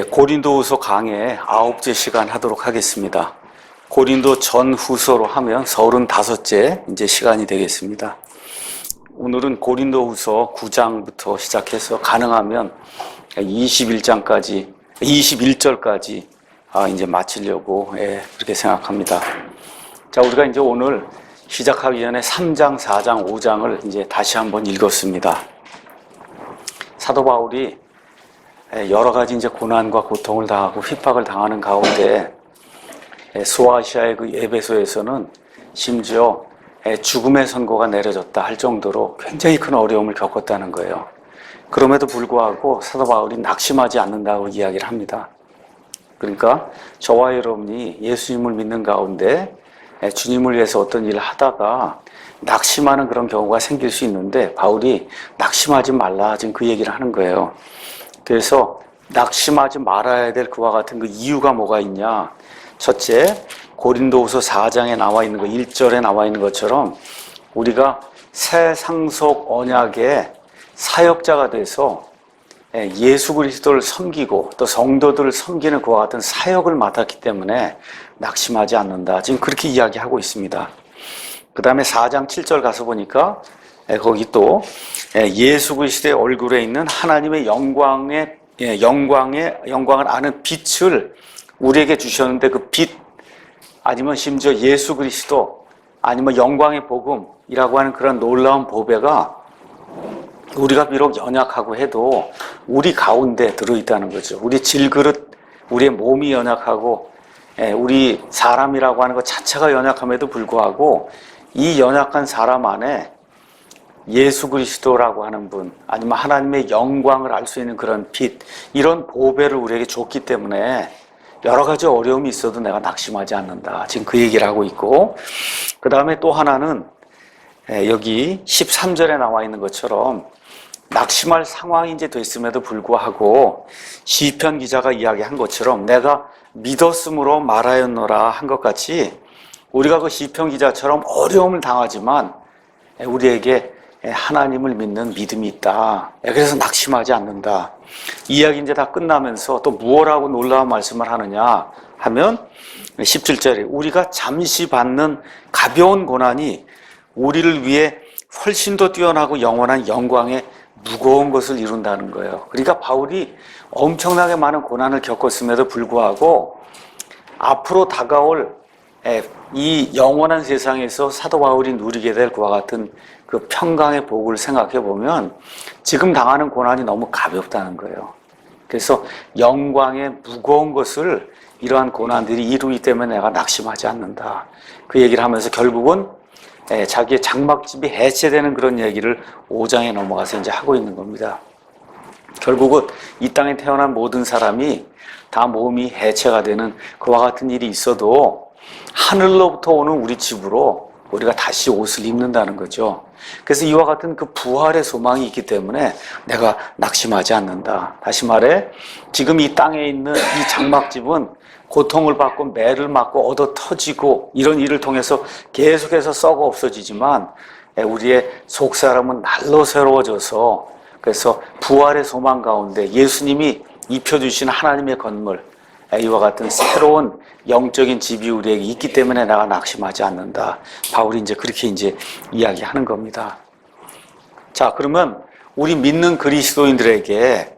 고린도후서 강의 9째 시간 하도록 하겠습니다. 고린도 전후서로 하면 35째 이제 시간이 되겠습니다. 오늘은 고린도후서 9장부터 시작해서 가능하면 21절까지 이제 마치려고 그렇게 생각합니다. 자, 우리가 이제 오늘 시작하기 전에 3장, 4장, 5장을 이제 다시 한번 읽었습니다. 사도 바울이 여러 가지 이제 고난과 고통을 당하고 핍박을 당하는 가운데 소아시아의 그 에베소에서는 심지어 죽음의 선고가 내려졌다 할 정도로 굉장히 큰 어려움을 겪었다는 거예요. 그럼에도 불구하고 사도 바울이 낙심하지 않는다고 이야기를 합니다. 그러니까 저와 여러분이 예수님을 믿는 가운데 주님을 위해서 어떤 일을 하다가 낙심하는 그런 경우가 생길 수 있는데 바울이 낙심하지 말라 지금 그 얘기를 하는 거예요. 그래서 낙심하지 말아야 될 그와 같은 그 이유가 뭐가 있냐? 첫째, 고린도후서 4장에 나와 있는 거 1절에 나와 있는 것처럼 우리가 새 상속 언약의 사역자가 돼서 예수 그리스도를 섬기고 또 성도들을 섬기는 그와 같은 사역을 맡았기 때문에 낙심하지 않는다. 지금 그렇게 이야기하고 있습니다. 그 다음에 4장 7절 가서 보니까 거기 또 예수 그리스도의 얼굴에 있는 하나님의 영광을 아는 빛을 우리에게 주셨는데 그 빛 아니면 심지어 예수 그리스도 아니면 영광의 복음이라고 하는 그런 놀라운 보배가 우리가 비록 연약하고 해도 우리 가운데 들어있다는 거죠. 우리 질그릇, 우리의 몸이 연약하고 우리 사람이라고 하는 것 자체가 연약함에도 불구하고 이 연약한 사람 안에 예수 그리스도라고 하는 분 아니면 하나님의 영광을 알 수 있는 그런 빛, 이런 보배를 우리에게 줬기 때문에 여러 가지 어려움이 있어도 내가 낙심하지 않는다. 지금 그 얘기를 하고 있고, 그 다음에 또 하나는 여기 13절에 나와 있는 것처럼 낙심할 상황이 이제 됐음에도 불구하고 시편 기자가 이야기한 것처럼 내가 믿었으므로 말하였노라 한 것 같이 우리가 그 시편 기자처럼 어려움을 당하지만 우리에게 하나님을 믿는 믿음이 있다. 그래서 낙심하지 않는다. 이야기 이제 다 끝나면서 또 무엇라고 놀라운 말씀을 하느냐 하면 17절에 우리가 잠시 받는 가벼운 고난이 우리를 위해 훨씬 더 뛰어나고 영원한 영광의 무거운 것을 이룬다는 거예요. 그러니까 바울이 엄청나게 많은 고난을 겪었음에도 불구하고 앞으로 다가올 이 영원한 세상에서 사도 바울이 누리게 될 그와 같은 그 평강의 복을 생각해 보면 지금 당하는 고난이 너무 가볍다는 거예요. 그래서 영광의 무거운 것을 이러한 고난들이 이루기 때문에 내가 낙심하지 않는다. 그 얘기를 하면서 결국은 자기의 장막집이 해체되는 그런 얘기를 5장에 넘어가서 이제 하고 있는 겁니다. 결국은 이 땅에 태어난 모든 사람이 다 몸이 해체가 되는 그와 같은 일이 있어도 하늘로부터 오는 우리 집으로 우리가 다시 옷을 입는다는 거죠. 그래서 이와 같은 그 부활의 소망이 있기 때문에 내가 낙심하지 않는다. 다시 말해 지금 이 땅에 있는 이 장막집은 고통을 받고 매를 맞고 얻어 터지고 이런 일을 통해서 계속해서 썩어 없어지지만 우리의 속사람은 날로 새로워져서 그래서 부활의 소망 가운데 예수님이 입혀주신 하나님의 건물 이와 같은 새로운 영적인 집이 우리에게 있기 때문에 내가 낙심하지 않는다. 바울이 이제 그렇게 이제 이야기하는 겁니다. 자, 그러면 우리 믿는 그리스도인들에게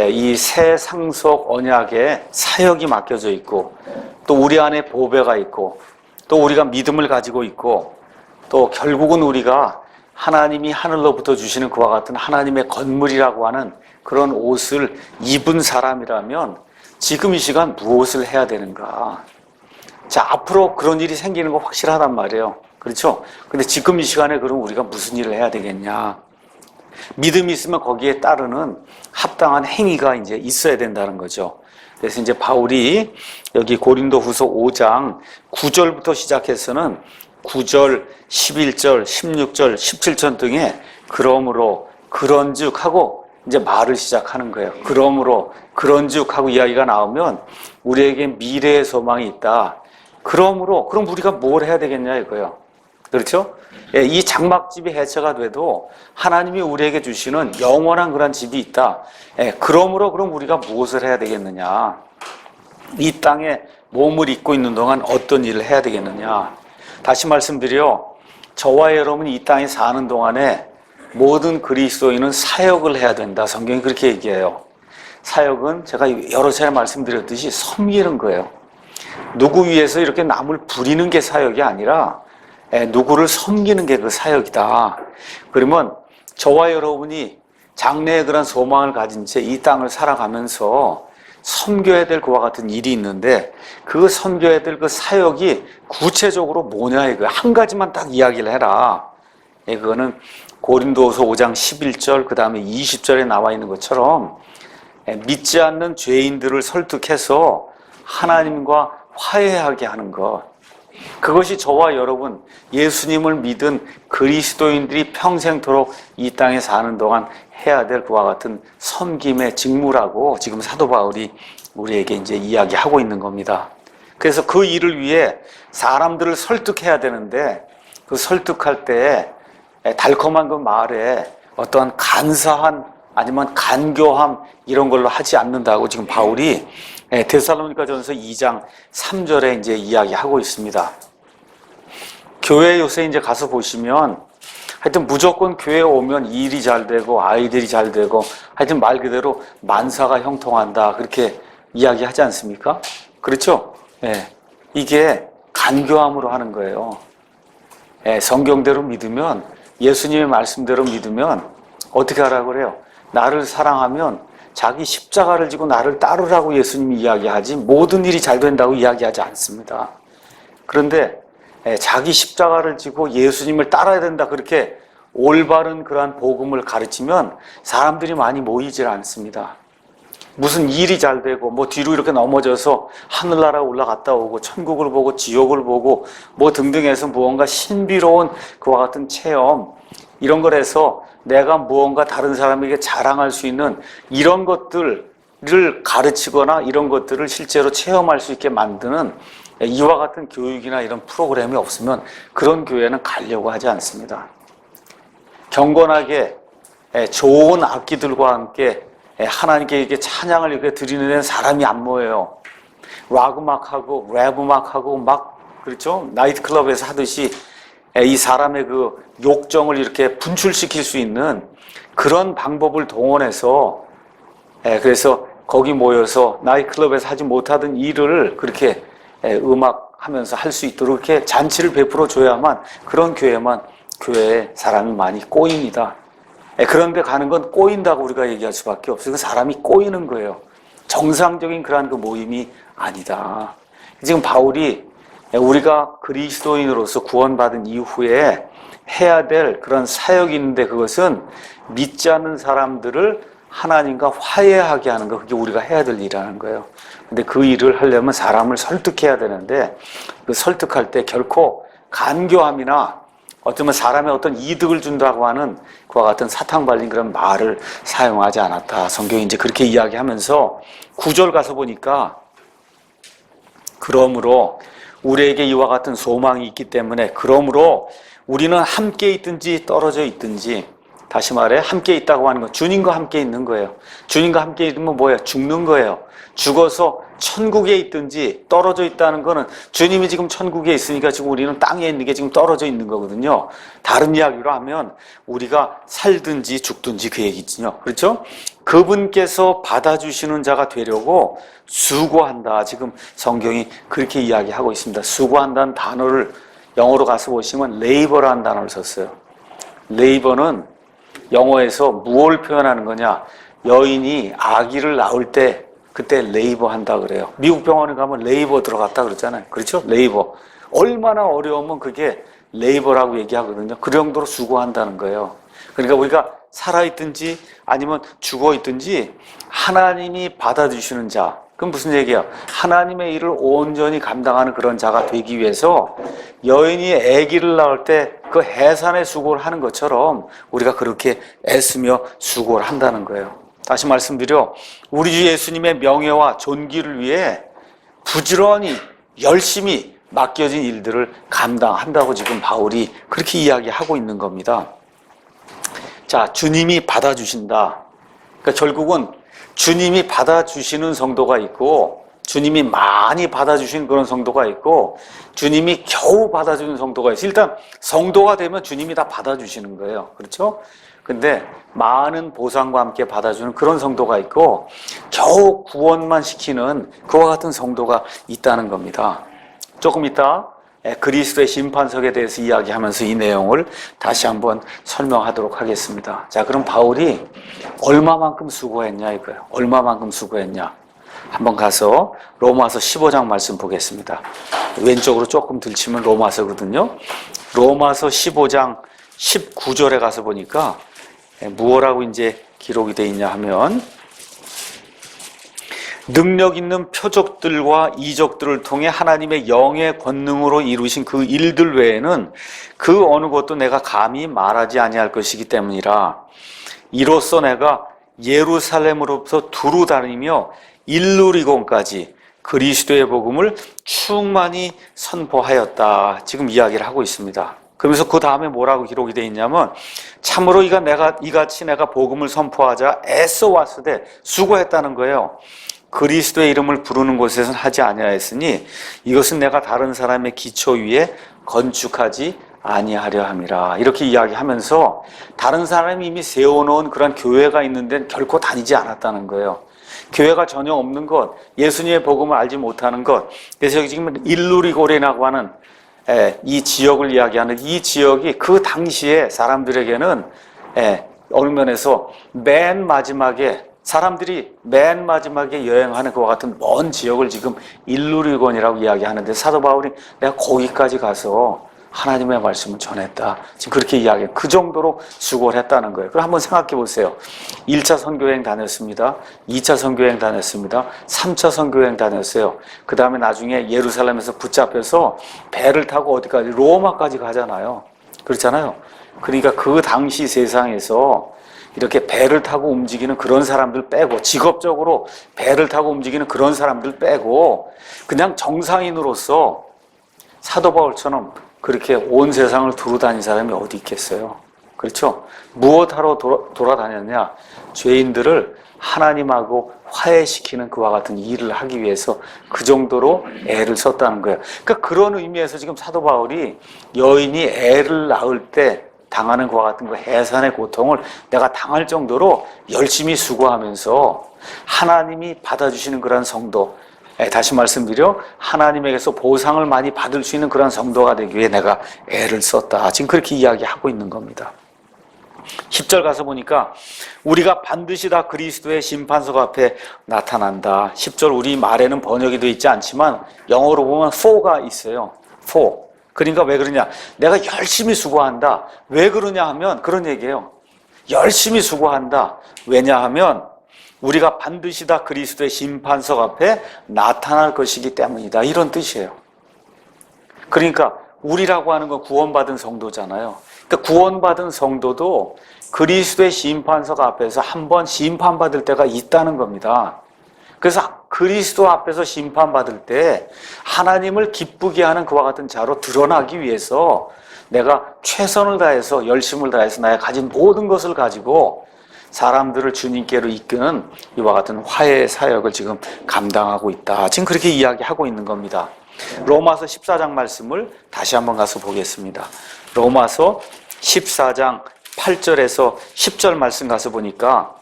이 새 상속 언약의 사역이 맡겨져 있고 또 우리 안에 보배가 있고 또 우리가 믿음을 가지고 있고 또 결국은 우리가 하나님이 하늘로부터 주시는 그와 같은 하나님의 건물이라고 하는 그런 옷을 입은 사람이라면 지금 이 시간 무엇을 해야 되는가? 자, 앞으로 그런 일이 생기는 거 확실하단 말이에요. 그렇죠? 근데 지금 이 시간에 그럼 우리가 무슨 일을 해야 되겠냐? 믿음이 있으면 거기에 따르는 합당한 행위가 이제 있어야 된다는 거죠. 그래서 이제 바울이 여기 고린도후서 5장 9절부터 시작해서는 9절, 11절, 16절, 17절 등의 그러므로 그런즉 하고 이제 말을 시작하는 거예요. 그러므로 그런즉 하고 이야기가 나오면 우리에게 미래의 소망이 있다. 그러므로 그럼 우리가 뭘 해야 되겠냐 이거예요. 그렇죠? 예, 이 장막집이 해체가 돼도 하나님이 우리에게 주시는 영원한 그런 집이 있다. 예, 그러므로 그럼 우리가 무엇을 해야 되겠느냐? 이 땅에 몸을 입고 있는 동안 어떤 일을 해야 되겠느냐? 다시 말씀드려, 저와 여러분이 이 땅에 사는 동안에 모든 그리스도인은 사역을 해야 된다. 성경이 그렇게 얘기해요. 사역은 제가 여러 차례 말씀드렸듯이 섬기는 거예요. 누구 위해서 이렇게 남을 부리는 게 사역이 아니라 누구를 섬기는 게 그 사역이다. 그러면 저와 여러분이 장래의 그런 소망을 가진 채 이 땅을 살아가면서 섬겨야 될 그와 같은 일이 있는데 그 섬겨야 될 그 사역이 구체적으로 뭐냐 이거 한 가지만 딱 이야기를 해라. 그거는 고린도후서 5장 11절 그 다음에 20절에 나와 있는 것처럼 믿지 않는 죄인들을 설득해서 하나님과 화해하게 하는 것. 그것이 저와 여러분 예수님을 믿은 그리스도인들이 평생토록 이 땅에 사는 동안 해야 될 그와 같은 섬김의 직무라고 지금 사도 바울이 우리에게 이제 이야기하고 있는 겁니다. 그래서 그 일을 위해 사람들을 설득해야 되는데 그 설득할 때 달콤한 그 말에 어떠한 간사한 아니면 간교함 이런 걸로 하지 않는다고 지금 바울이 데살로니가전서 2장 3절에 이제 이야기하고 있습니다. 교회 요새 이제 가서 보시면 하여튼 무조건 교회에 오면 일이 잘 되고 아이들이 잘 되고 하여튼 말 그대로 만사가 형통한다 그렇게 이야기하지 않습니까? 그렇죠? 예. 이게 간교함으로 하는 거예요. 예, 성경대로 믿으면 예수님의 말씀대로 믿으면 어떻게 하라고 그래요? 나를 사랑하면 자기 십자가를 지고 나를 따르라고 예수님이 이야기하지 모든 일이 잘 된다고 이야기하지 않습니다. 그런데 자기 십자가를 지고 예수님을 따라야 된다 그렇게 올바른 그러한 복음을 가르치면 사람들이 많이 모이질 않습니다. 무슨 일이 잘 되고 뭐 뒤로 이렇게 넘어져서 하늘나라 올라갔다 오고 천국을 보고 지옥을 보고 뭐 등등해서 무언가 신비로운 그와 같은 체험 이런 걸 해서 내가 무언가 다른 사람에게 자랑할 수 있는 이런 것들을 가르치거나 이런 것들을 실제로 체험할 수 있게 만드는 이와 같은 교육이나 이런 프로그램이 없으면 그런 교회는 가려고 하지 않습니다. 경건하게 좋은 악기들과 함께 하나님께 이렇게 찬양을 이렇게 드리는 데는 사람이 안 모여요. 락 음악하고 랩 음악하고 막 그렇죠? 나이트클럽에서 하듯이 이 사람의 그 욕정을 이렇게 분출시킬 수 있는 그런 방법을 동원해서 그래서 거기 모여서 나이트클럽에서 하지 못하던 일을 그렇게 음악하면서 할 수 있도록 이렇게 잔치를 베풀어 줘야만 그런 교회에 사람이 많이 꼬입니다. 그런데 가는 건 꼬인다고 우리가 얘기할 수밖에 없어요. 그 사람이 꼬이는 거예요. 정상적인 그러한 그 모임이 아니다. 지금 바울이 우리가 그리스도인으로서 구원받은 이후에 해야 될 그런 사역이 있는데 그것은 믿지 않는 사람들을 하나님과 화해하게 하는 거, 그게 우리가 해야 될 일이라는 거예요. 근데 그 일을 하려면 사람을 설득해야 되는데 그 설득할 때 결코 간교함이나 어쩌면 사람의 어떤 이득을 준다고 하는 그와 같은 사탕 발린 그런 말을 사용하지 않았다. 성경이 이제 그렇게 이야기하면서 9절 가서 보니까 그러므로 우리에게 이와 같은 소망이 있기 때문에 그러므로 우리는 함께 있든지 떨어져 있든지 다시 말해 함께 있다고 하는 건 주님과 함께 있는 거예요. 주님과 함께 있으면 뭐예요? 죽는 거예요. 죽어서 천국에 있든지 떨어져 있다는 거는 주님이 지금 천국에 있으니까 지금 우리는 땅에 있는 게 지금 떨어져 있는 거거든요. 다른 이야기로 하면 우리가 살든지 죽든지 그 얘기지요. 그렇죠? 그분께서 받아주시는 자가 되려고 수고한다. 지금 성경이 그렇게 이야기하고 있습니다. 수고한다는 단어를 영어로 가서 보시면 레이버라는 단어를 썼어요. 레이버는 영어에서 무엇을 표현하는 거냐? 여인이 아기를 낳을 때 그때 레이버 한다 그래요. 미국 병원에 가면 레이버 들어갔다 그러잖아요. 그렇죠? 레이버. 얼마나 어려우면 그게 레이버라고 얘기하거든요. 그 정도로 수고한다는 거예요. 그러니까 우리가 살아있든지 아니면 죽어있든지 하나님이 받아주시는 자. 그럼 무슨 얘기야? 하나님의 일을 온전히 감당하는 그런 자가 되기 위해서 여인이 아기를 낳을 때 그 해산의 수고를 하는 것처럼 우리가 그렇게 애쓰며 수고를 한다는 거예요. 다시 말씀드려 우리 주 예수님의 명예와 존귀를 위해 부지런히 열심히 맡겨진 일들을 감당한다고 지금 바울이 그렇게 이야기하고 있는 겁니다. 자, 주님이 받아주신다. 그러니까 결국은 주님이 받아주시는 성도가 있고, 주님이 많이 받아주신 그런 성도가 있고, 주님이 겨우 받아주는 성도가 있어요. 일단 성도가 되면 주님이 다 받아주시는 거예요. 그렇죠? 근데 많은 보상과 함께 받아주는 그런 성도가 있고, 겨우 구원만 시키는 그와 같은 성도가 있다는 겁니다. 조금 이따 그리스도의 심판석에 대해서 이야기하면서 이 내용을 다시 한번 설명하도록 하겠습니다. 자, 그럼 바울이 얼마만큼 수고했냐 이거예요. 얼마만큼 수고했냐. 한번 가서 로마서 15장 말씀 보겠습니다. 왼쪽으로 조금 들치면 로마서거든요. 로마서 15장 19절에 가서 보니까 무엇라고 이제 기록이 되어 있냐 하면, 능력 있는 표적들과 이적들을 통해 하나님의 영의 권능으로 이루신 그 일들 외에는 그 어느 것도 내가 감히 말하지 아니할 것이기 때문이라. 이로써 내가 예루살렘으로부터 두루 다니며 일루리곤까지 그리스도의 복음을 충만히 선포하였다. 지금 이야기를 하고 있습니다. 그러면서 그 다음에 뭐라고 기록이 되어 있냐면, 참으로 이같이 내가 복음을 선포하자 애써 왔으되 수고했다는 거예요. 그리스도의 이름을 부르는 곳에서는 하지 아니하였으니 이것은 내가 다른 사람의 기초 위에 건축하지 아니하려 함이라. 이렇게 이야기하면서 다른 사람이 이미 세워놓은 그런 교회가 있는 데는 결코 다니지 않았다는 거예요. 교회가 전혀 없는 것, 예수님의 복음을 알지 못하는 것. 그래서 지금 일루리고레라고 하는 이 지역을 이야기하는 이 지역이 그 당시에 사람들에게는 어느 면에서 맨 마지막에, 사람들이 맨 마지막에 여행하는 그와 같은 먼 지역을 지금 일루리곤이라고 이야기하는데, 사도 바울이 내가 거기까지 가서 하나님의 말씀을 전했다. 지금 그렇게 이야기해요. 그 정도로 수고를 했다는 거예요. 그럼 한번 생각해 보세요. 1차 선교여행 다녔습니다. 2차 선교여행 다녔습니다. 3차 선교여행 다녔어요. 그 다음에 나중에 예루살렘에서 붙잡혀서 배를 타고 어디까지? 로마까지 가잖아요. 그렇잖아요. 그러니까 그 당시 세상에서 이렇게 배를 타고 움직이는 그런 사람들 빼고, 직업적으로 배를 타고 움직이는 그런 사람들 빼고, 그냥 정상인으로서 사도 바울처럼 그렇게 온 세상을 두루 다닌 사람이 어디 있겠어요? 그렇죠? 무엇하러 돌아다녔냐? 죄인들을 하나님하고 화해시키는 그와 같은 일을 하기 위해서 그 정도로 애를 썼다는 거예요. 그러니까 그런 의미에서 지금 사도 바울이 여인이 애를 낳을 때 당하는 그와 같은 그 해산의 고통을 내가 당할 정도로 열심히 수고하면서 하나님이 받아주시는 그런 성도, 다시 말씀드려 하나님에게서 보상을 많이 받을 수 있는 그런 성도가 되기 위해 내가 애를 썼다. 지금 그렇게 이야기하고 있는 겁니다. 10절 가서 보니까 우리가 반드시 다 그리스도의 심판석 앞에 나타난다. 10절 우리 말에는 번역이 되어 있지 않지만 영어로 보면 for가 있어요. for. 그러니까 왜 그러냐? 내가 열심히 수고한다. 왜 그러냐 하면 그런 얘기예요. 열심히 수고한다. 왜냐하면 우리가 반드시 다 그리스도의 심판석 앞에 나타날 것이기 때문이다. 이런 뜻이에요. 그러니까 우리라고 하는 건 구원받은 성도잖아요. 그러니까 구원받은 성도도 그리스도의 심판석 앞에서 한번 심판받을 때가 있다는 겁니다. 그래서 그리스도 앞에서 심판받을 때 하나님을 기쁘게 하는 그와 같은 자로 드러나기 위해서 내가 최선을 다해서 열심을 다해서 나의 가진 모든 것을 가지고 사람들을 주님께로 이끄는 이와 같은 화해의 사역을 지금 감당하고 있다. 지금 그렇게 이야기하고 있는 겁니다. 로마서 14장 말씀을 다시 한번 가서 보겠습니다. 로마서 14장 8절에서 10절 말씀 가서 보니까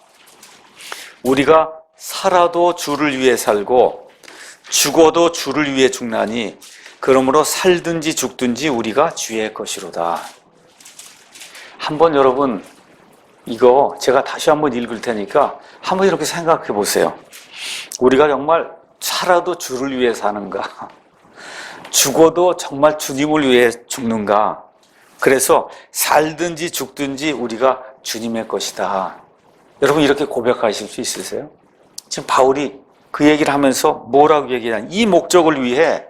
우리가 살아도 주를 위해 살고 죽어도 주를 위해 죽나니 그러므로 살든지 죽든지 우리가 주의 것이로다. 한번 여러분 이거 제가 다시 한번 읽을 테니까 한번 이렇게 생각해 보세요. 우리가 정말 살아도 주를 위해 사는가? 죽어도 정말 주님을 위해 죽는가? 그래서 살든지 죽든지 우리가 주님의 것이다. 여러분 이렇게 고백하실 수 있으세요? 지금 바울이 그 얘기를 하면서 뭐라고 얘기하냐? 이 목적을 위해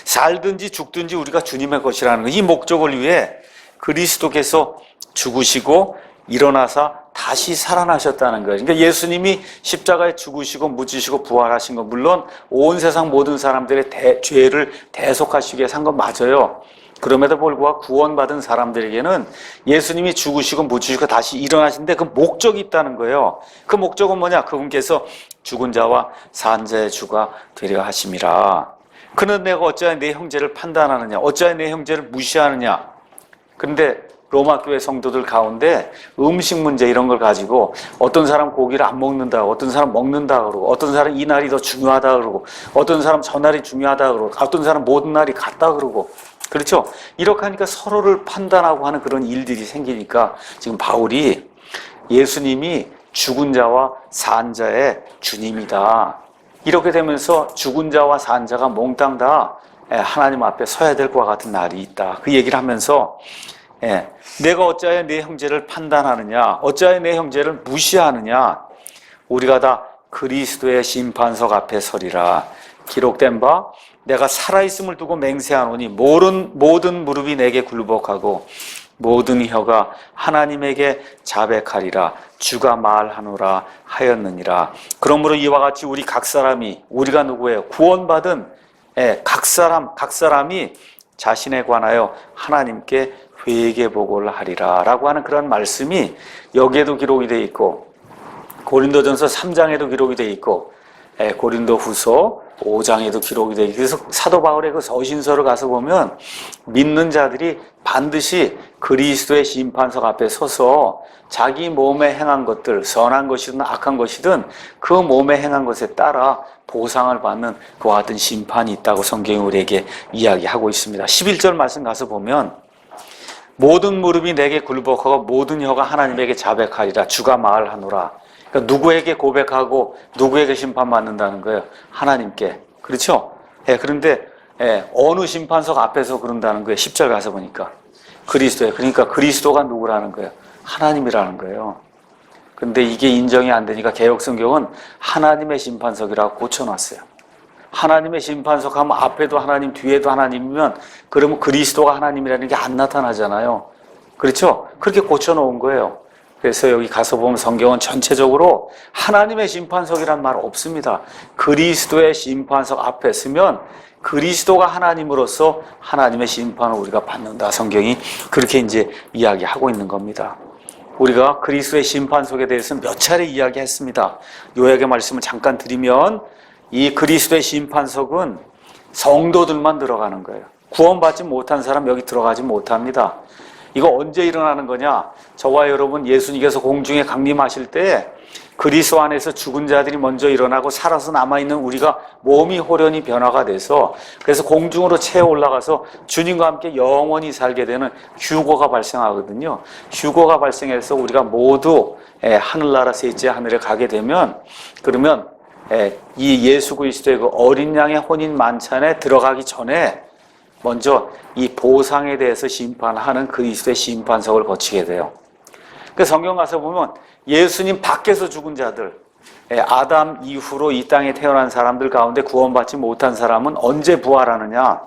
살든지 죽든지 우리가 주님의 것이라는 거. 이 목적을 위해 그리스도께서 죽으시고 일어나사 다시 살아나셨다는 거예요. 그러니까 예수님이 십자가에 죽으시고 묻으시고 부활하신 건 물론 온 세상 모든 사람들의 죄를 대속하시기 위해서 한 건 맞아요. 그럼에도 불구하고 구원받은 사람들에게는 예수님이 죽으시고 묻으시고 다시 일어나신데 그 목적이 있다는 거예요. 그 목적은 뭐냐? 그분께서 죽은 자와 산 자의 주가 되려 하심이라. 그는 내가 어찌하여 내 형제를 판단하느냐? 어찌하여 내 형제를 무시하느냐? 그런데 로마 교회 성도들 가운데 음식 문제 이런 걸 가지고 어떤 사람 고기를 안 먹는다, 어떤 사람 먹는다 그러고, 어떤 사람 이 날이 더 중요하다 그러고, 어떤 사람 저 날이 중요하다 그러고, 어떤 사람 모든 날이 같다 그러고, 그렇죠? 이렇게 하니까 서로를 판단하고 하는 그런 일들이 생기니까 지금 바울이 예수님이 죽은 자와 산 자의 주님이다. 이렇게 되면서 죽은 자와 산 자가 몽땅 다 하나님 앞에 서야 될 것과 같은 날이 있다. 그 얘기를 하면서 내가 어찌하여 내 형제를 판단하느냐? 어찌하여 내 형제를 무시하느냐? 우리가 다 그리스도의 심판석 앞에 서리라. 기록된 바 내가 살아있음을 두고 맹세하노니 모든 무릎이 내게 굴복하고 모든 혀가 하나님에게 자백하리라. 주가 말하노라 하였느니라. 그러므로 이와 같이 우리 각 사람이, 우리가 누구예요? 구원받은 각 사람이 자신에 관하여 하나님께 회개보고를 하리라 라고 하는 그런 말씀이 여기에도 기록이 되어 있고, 고린도전서 3장에도 기록이 되어 있고, 고린도후서 5장에도 기록이 되어 있고, 그래서 사도 바울의 그 서신서를 가서 보면 믿는 자들이 반드시 그리스도의 심판석 앞에 서서 자기 몸에 행한 것들, 선한 것이든 악한 것이든 그 몸에 행한 것에 따라 보상을 받는 그와 같은 심판이 있다고 성경이 우리에게 이야기하고 있습니다. 11절 말씀 가서 보면 모든 무릎이 내게 굴복하고 모든 혀가 하나님에게 자백하리라. 주가 말하노라. 그러니까 누구에게 고백하고 누구에게 심판받는다는 거예요? 하나님께. 그렇죠? 그런데 어느 심판석 앞에서 그런다는 거예요? 10절 가서 보니까 그리스도예요. 그러니까 그리스도가 누구라는 거예요? 하나님이라는 거예요. 근데 이게 인정이 안 되니까 개역성경은 하나님의 심판석이라고 고쳐놨어요. 하나님의 심판석 하면 앞에도 하나님, 뒤에도 하나님이면 그러면 그리스도가 하나님이라는 게 안 나타나잖아요. 그렇죠? 그렇게 고쳐놓은 거예요. 그래서 여기 가서 보면 성경은 전체적으로 하나님의 심판석이란 말 없습니다. 그리스도의 심판석 앞에 서면 그리스도가 하나님으로서 하나님의 심판을 우리가 받는다. 성경이 그렇게 이제 이야기하고 있는 겁니다. 우리가 그리스도의 심판석에 대해서는 몇 차례 이야기했습니다. 요약의 말씀을 잠깐 드리면 이 그리스도의 심판석은 성도들만 들어가는 거예요. 구원받지 못한 사람 여기 들어가지 못합니다. 이거 언제 일어나는 거냐? 저와 여러분 예수님께서 공중에 강림하실 때 그리스도 안에서 죽은 자들이 먼저 일어나고 살아서 남아있는 우리가 몸이 호련히 변화가 돼서 그래서 공중으로 채워 올라가서 주님과 함께 영원히 살게 되는 휴거가 발생하거든요. 휴거가 발생해서 우리가 모두 하늘나라 셋째 하늘에 가게 되면 그러면 이 예수 그리스도의 그 어린 양의 혼인 만찬에 들어가기 전에 먼저 이 보상에 대해서 심판하는 그리스도의 심판석을 거치게 돼요. 그 성경 가서 보면 예수님 밖에서 죽은 자들, 아담 이후로 이 땅에 태어난 사람들 가운데 구원받지 못한 사람은 언제 부활하느냐?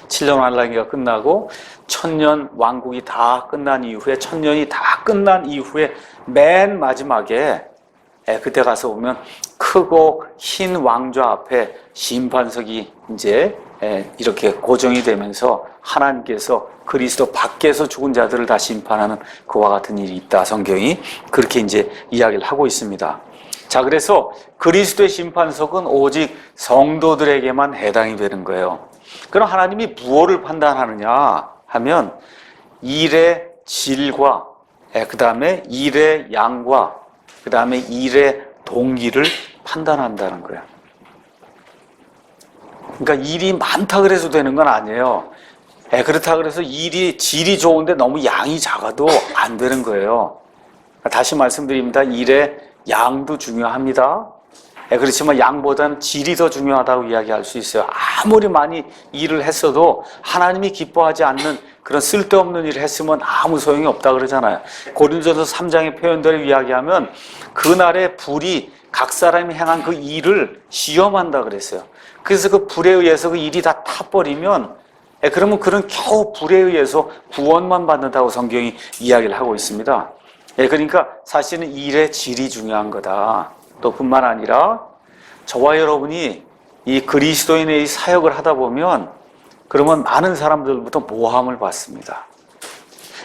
7년 환란기가 끝나고 천년 왕국이 다 끝난 이후에, 천년이 다 끝난 이후에 맨 마지막에 그때 가서 보면 크고 흰 왕좌 앞에 심판석이 이제 이렇게 고정이 되면서 하나님께서 그리스도 밖에서 죽은 자들을 다 심판하는 그와 같은 일이 있다. 성경이 그렇게 이제 이야기를 하고 있습니다. 자, 그래서 그리스도의 심판석은 오직 성도들에게만 해당이 되는 거예요. 그럼 하나님이 무엇을 판단하느냐 하면 일의 질과 그 다음에 일의 양과 그 다음에 일의 동기를 판단한다는 거예요. 그러니까 일이 많다 그래서 되는 건 아니에요. 그렇다 그래서 일이 질이 좋은데 너무 양이 작아도 안 되는 거예요. 다시 말씀드립니다. 일의 양도 중요합니다. 그렇지만 양보다는 질이 더 중요하다고 이야기할 수 있어요. 아무리 많이 일을 했어도 하나님이 기뻐하지 않는 그런 쓸데없는 일을 했으면 아무 소용이 없다 그러잖아요. 고린도전서 3장의 표현대로 이야기하면 그날의 불이 각 사람이 행한 그 일을 시험한다 그랬어요. 그래서 그 불에 의해서 그 일이 다 타버리면 그러면 그런 겨우 불에 의해서 구원만 받는다고 성경이 이야기를 하고 있습니다. 예, 그러니까 사실은 일의 질이 중요한 거다. 또 뿐만 아니라 저와 여러분이 이 그리스도인의 사역을 하다 보면 그러면 많은 사람들부터 모함을 받습니다.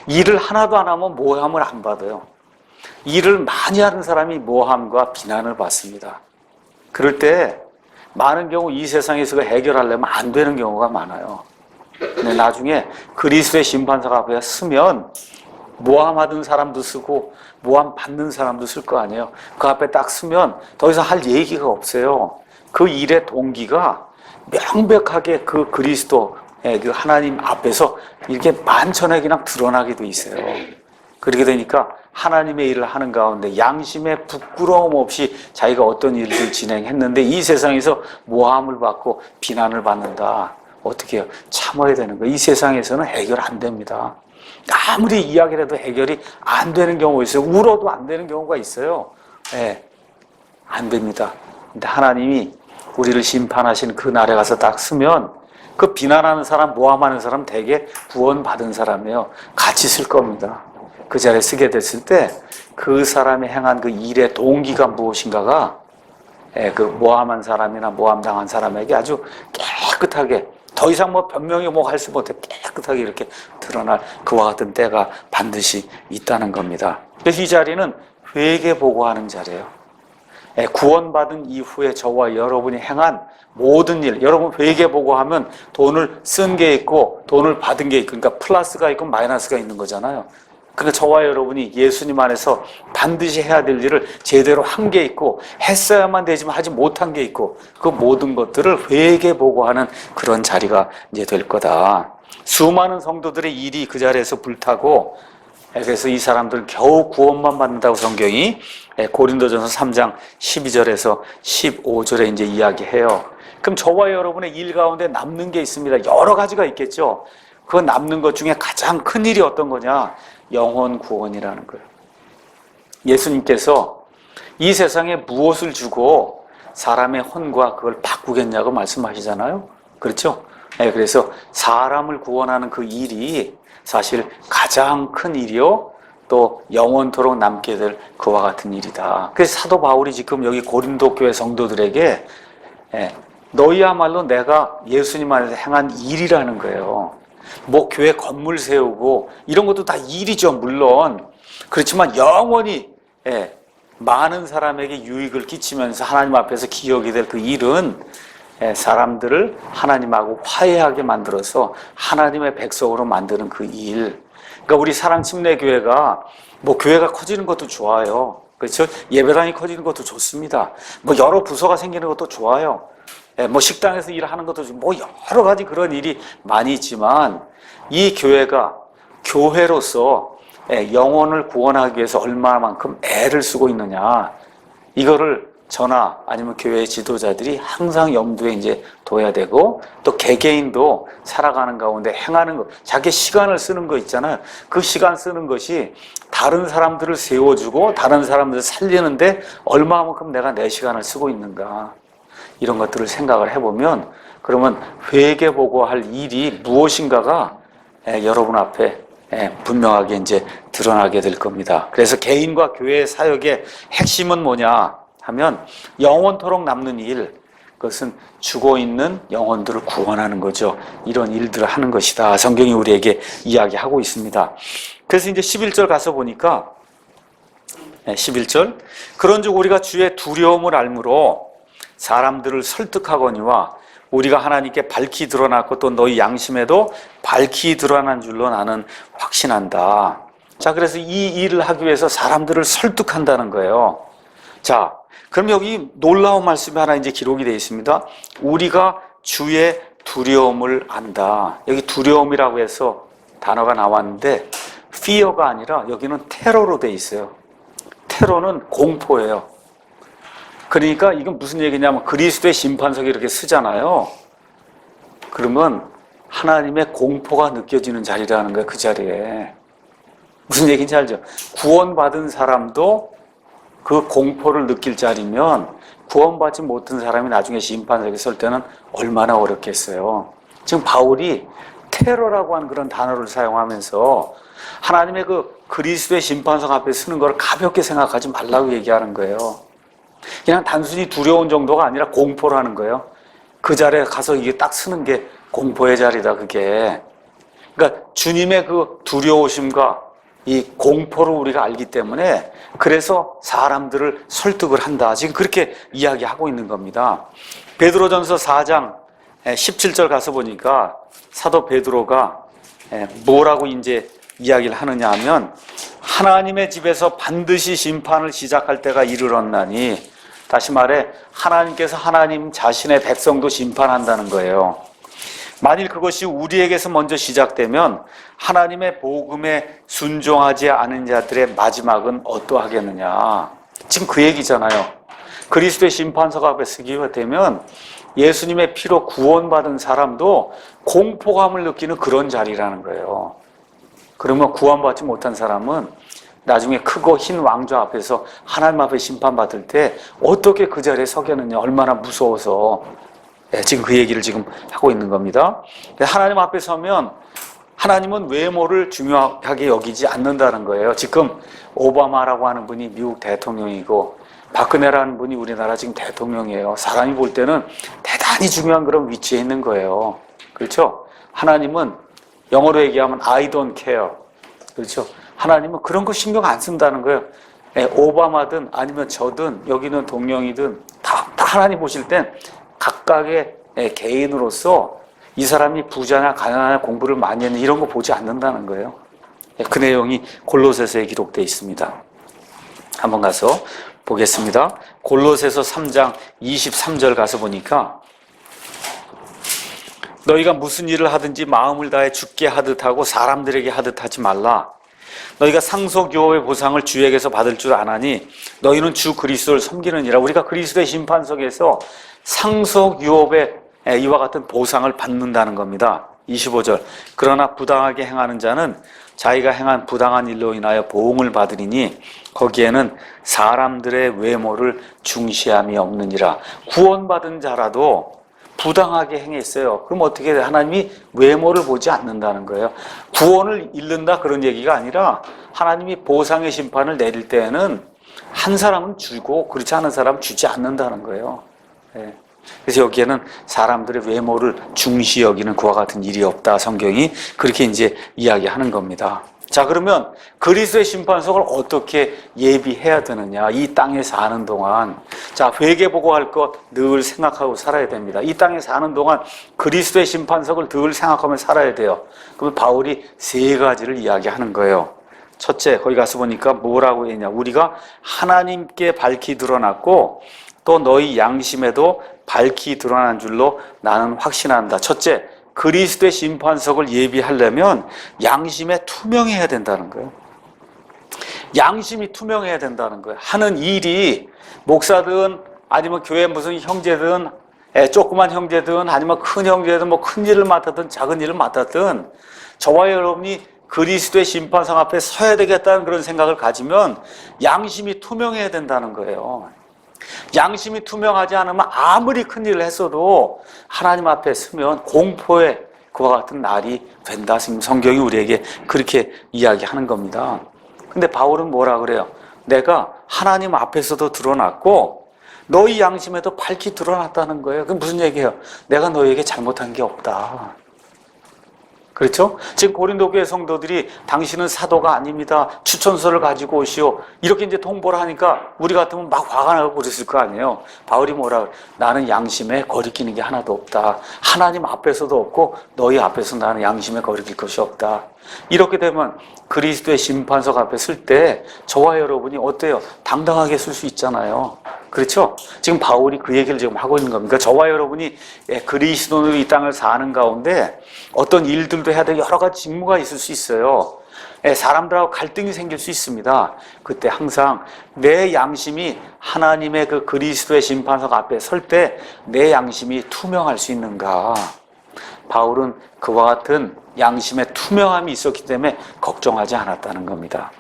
일을 하나도 안 하면 모함을 안 받아요. 일을 많이 하는 사람이 모함과 비난을 받습니다. 그럴 때 많은 경우 이 세상에서 해결하려면 안 되는 경우가 많아요. 근데 나중에 그리스도의 심판석 앞에 서면 모함하던 사람도 쓰고 모함 받는 사람도 쓸 거 아니에요. 그 앞에 딱 서면 더 이상 할 얘기가 없어요. 그 일의 동기가 명백하게 그 그리스도의 그 하나님 앞에서 이렇게 만천하게 그냥 드러나게 돼 있어요. 그렇게 되니까 하나님의 일을 하는 가운데 양심에 부끄러움 없이 자기가 어떤 일을 진행했는데 이 세상에서 모함을 받고 비난을 받는다. 어떻게 해요? 참아야 되는 거예요. 이 세상에서는 해결 안 됩니다. 아무리 이야기를 해도 해결이 안 되는 경우가 있어요. 울어도 안 되는 경우가 있어요. 네, 안 됩니다. 근데 하나님이 우리를 심판하신 그 날에 가서 딱 서면 그 비난하는 사람, 모함하는 사람 대개 구원받은 사람이에요. 같이 쓸 겁니다. 그 자리에 쓰게 됐을 때 그 사람이 행한 그 일의 동기가 무엇인가가 그 모함한 사람이나 모함당한 사람에게 아주 깨끗하게 더 이상 뭐 변명이 뭐 할 수 못해 깨끗하게 이렇게 드러날 그와 같은 때가 반드시 있다는 겁니다. 그래서 이 자리는 회개 보고하는 자리예요. 구원받은 이후에 저와 여러분이 행한 모든 일, 여러분 회개 보고하면 돈을 쓴 게 있고 돈을 받은 게 있고, 그러니까 플러스가 있고 마이너스가 있는 거잖아요. 그러니까 저와 여러분이 예수님 안에서 반드시 해야 될 일을 제대로 한 게 있고 했어야만 되지만 하지 못한 게 있고 그 모든 것들을 회개 보고하는 그런 자리가 이제 될 거다. 수많은 성도들의 일이 그 자리에서 불타고 그래서 이 사람들 겨우 구원만 받는다고 성경이 고린도전서 3장 12절에서 15절에 이제 이야기해요. 그럼 저와 여러분의 일 가운데 남는 게 있습니다. 여러 가지가 있겠죠. 그 남는 것 중에 가장 큰 일이 어떤 거냐? 영혼 구원이라는 거예요. 예수님께서 이 세상에 무엇을 주고 사람의 혼과 그걸 바꾸겠냐고 말씀하시잖아요. 그렇죠? 네, 그래서 사람을 구원하는 그 일이 사실 가장 큰 일이요. 또 영원토록 남게 될 그와 같은 일이다. 그래서 사도 바울이 지금 여기 고린도 교회 성도들에게 너희야말로 내가 예수님 안에서 행한 일이라는 거예요. 뭐 교회 건물 세우고 이런 것도 다 일이죠, 물론. 그렇지만 영원히 많은 사람에게 유익을 끼치면서 하나님 앞에서 기억이 될 그 일은 사람들을 하나님하고 화해하게 만들어서 하나님의 백성으로 만드는 그 일. 그러니까 우리 사랑침례교회가 뭐 교회가 커지는 것도 좋아요. 그렇죠? 예배당이 커지는 것도 좋습니다. 뭐 여러 부서가 생기는 것도 좋아요. 뭐 식당에서 일하는 것도 뭐 여러 가지 그런 일이 많이 있지만 이 교회가 교회로서 영혼을 구원하기 위해서 얼마만큼 애를 쓰고 있느냐, 이거를 저나 아니면 교회 지도자들이 항상 염두에 이제 둬야 되고, 또 개개인도 살아가는 가운데 행하는 거, 자기 시간을 쓰는 거 있잖아요. 그 시간 쓰는 것이 다른 사람들을 세워주고 다른 사람들을 살리는데 얼마만큼 내가 내 시간을 쓰고 있는가, 이런 것들을 생각을 해보면, 그러면 회개보고 할 일이 무엇인가가 여러분 앞에 분명하게 이제 드러나게 될 겁니다. 그래서 개인과 교회의 사역의 핵심은 뭐냐 하면 영원토록 남는 일, 그것은 죽어있는 영혼들을 구원하는 거죠. 이런 일들을 하는 것이다. 성경이 우리에게 이야기하고 있습니다. 그래서 이제 11절 가서 보니까 11절, 그런즉 우리가 주의 두려움을 알므로 사람들을 설득하거니와 우리가 하나님께 밝히 드러났고 또 너희 양심에도 밝히 드러난 줄로 나는 확신한다. 자, 그래서 이 일을 하기 위해서 사람들을 설득한다는 거예요. 자, 그럼 여기 놀라운 말씀이 하나 이제 기록이 되어 있습니다. 우리가 주의 두려움을 안다. 여기 두려움이라고 해서 단어가 나왔는데 fear가 아니라 여기는 테러로 되어 있어요. 테러는 공포예요. 그러니까 이건 무슨 얘기냐면 그리스도의 심판석에 이렇게 쓰잖아요. 그러면 하나님의 공포가 느껴지는 자리라는 거예요. 그 자리에. 무슨 얘기인지 알죠? 구원받은 사람도 그 공포를 느낄 자리면 구원받지 못한 사람이 나중에 심판석에 설 때는 얼마나 어렵겠어요. 지금 바울이 테러라고 하는 그런 단어를 사용하면서 하나님의 그 그리스도의 심판석 앞에 서는 걸 가볍게 생각하지 말라고 얘기하는 거예요. 그냥 단순히 두려운 정도가 아니라 공포라는 거예요. 그 자리에 가서 이게 딱 서는 게 공포의 자리다, 그게. 그러니까 주님의 그 두려우심과 이 공포를 우리가 알기 때문에 그래서 사람들을 설득을 한다. 지금 그렇게 이야기하고 있는 겁니다. 베드로전서 4장 17절 가서 보니까 사도 베드로가 뭐라고 이제 이야기를 하느냐 하면 하나님의 집에서 반드시 심판을 시작할 때가 이르렀나니, 다시 말해 하나님께서 하나님 자신의 백성도 심판한다는 거예요. 만일 그것이 우리에게서 먼저 시작되면 하나님의 복음에 순종하지 않은 자들의 마지막은 어떠하겠느냐. 지금 그 얘기잖아요. 그리스도의 심판석 앞에 서게 되면 예수님의 피로 구원받은 사람도 공포감을 느끼는 그런 자리라는 거예요. 그러면 구원받지 못한 사람은 나중에 크고 흰 왕좌 앞에서 하나님 앞에 심판받을 때 어떻게 그 자리에 서겠느냐, 얼마나 무서워서. 지금 그 얘기를 지금 하고 있는 겁니다. 하나님 앞에 서면 하나님은 외모를 중요하게 여기지 않는다는 거예요. 지금 오바마라고 하는 분이 미국 대통령이고 박근혜라는 분이 우리나라 지금 대통령이에요. 사람이 볼 때는 대단히 중요한 그런 위치에 있는 거예요. 그렇죠? 하나님은 영어로 얘기하면 I don't care. 그렇죠? 하나님은 그런 거 신경 안 쓴다는 거예요. 오바마든 아니면 저든 여기는 동령이든 다 하나님 보실 땐 각각의 개인으로서 이 사람이 부자냐 가난하냐 공부를 많이 했냐 이런 거 보지 않는다는 거예요. 그 내용이 골로새서에 기록되어 있습니다. 한번 가서 보겠습니다. 골로새서 3장 23절 가서 보니까 너희가 무슨 일을 하든지 마음을 다해 주께 하듯 하고 사람들에게 하듯 하지 말라. 너희가 상속유업의 보상을 주에게서 받을 줄 아나니 너희는 주 그리스도를 섬기느니라. 우리가 그리스도의 심판석에서 상속유업의 이와 같은 보상을 받는다는 겁니다. 25절 그러나 부당하게 행하는 자는 자기가 행한 부당한 일로 인하여 보응을 받으리니 거기에는 사람들의 외모를 중시함이 없느니라. 구원받은 자라도 부당하게 행했어요. 그럼 어떻게 해요? 하나님이 외모를 보지 않는다는 거예요. 구원을 잃는다 그런 얘기가 아니라 하나님이 보상의 심판을 내릴 때에는 한 사람은 주고 그렇지 않은 사람은 주지 않는다는 거예요. 그래서 여기에는 사람들의 외모를 중시 여기는 그와 같은 일이 없다. 성경이 그렇게 이제 이야기하는 겁니다. 자, 그러면 그리스도의 심판석을 어떻게 예비해야 되느냐? 이 땅에 사는 동안. 자, 회개보고할 것 늘 생각하고 살아야 됩니다. 이 땅에 사는 동안 그리스도의 심판석을 늘 생각하며 살아야 돼요. 그러면 바울이 세 가지를 이야기하는 거예요. 첫째, 거기 가서 보니까 뭐라고 했냐? 우리가 하나님께 밝히 드러났고 또 너희 양심에도 밝히 드러난 줄로 나는 확신한다. 첫째, 그리스도의 심판석을 예비하려면 양심에 투명해야 된다는 거예요. 양심이 투명해야 된다는 거예요. 하는 일이 목사든 아니면 교회 무슨 형제든 조그만 형제든 아니면 큰 형제든 뭐 큰 일을 맡았든 작은 일을 맡았든 저와 여러분이 그리스도의 심판석 앞에 서야 되겠다는 그런 생각을 가지면 양심이 투명해야 된다는 거예요. 양심이 투명하지 않으면 아무리 큰 일을 했어도 하나님 앞에 서면 공포의 그와 같은 날이 된다. 성경이 우리에게 그렇게 이야기하는 겁니다. 근데 바울은 뭐라 그래요? 내가 하나님 앞에서도 드러났고 너희 양심에도 밝히 드러났다는 거예요. 그게 무슨 얘기예요? 내가 너희에게 잘못한 게 없다. 그렇죠? 지금 고린도 교회 성도들이 당신은 사도가 아닙니다. 추천서를 가지고 오시오. 이렇게 이제 통보를 하니까 우리 같으면 막 화가 나고 그랬을 거 아니에요. 바울이 뭐라 그래? 나는 양심에 거리끼는 게 하나도 없다. 하나님 앞에서도 없고 너희 앞에서 나는 양심에 거리낄 것이 없다. 이렇게 되면 그리스도의 심판석 앞에 설 때 저와 여러분이 어때요? 당당하게 설 수 있잖아요. 그렇죠? 지금 바울이 그 얘기를 지금 하고 있는 겁니다. 저와 여러분이 그리스도로 이 땅을 사는 가운데 어떤 일들도 해야 되고 여러 가지 직무가 있을 수 있어요. 사람들하고 갈등이 생길 수 있습니다. 그때 항상 내 양심이 하나님의 그 그리스도의 심판석 앞에 설 때 내 양심이 투명할 수 있는가? 바울은 그와 같은 양심의 투명함이 있었기 때문에 걱정하지 않았다는 겁니다.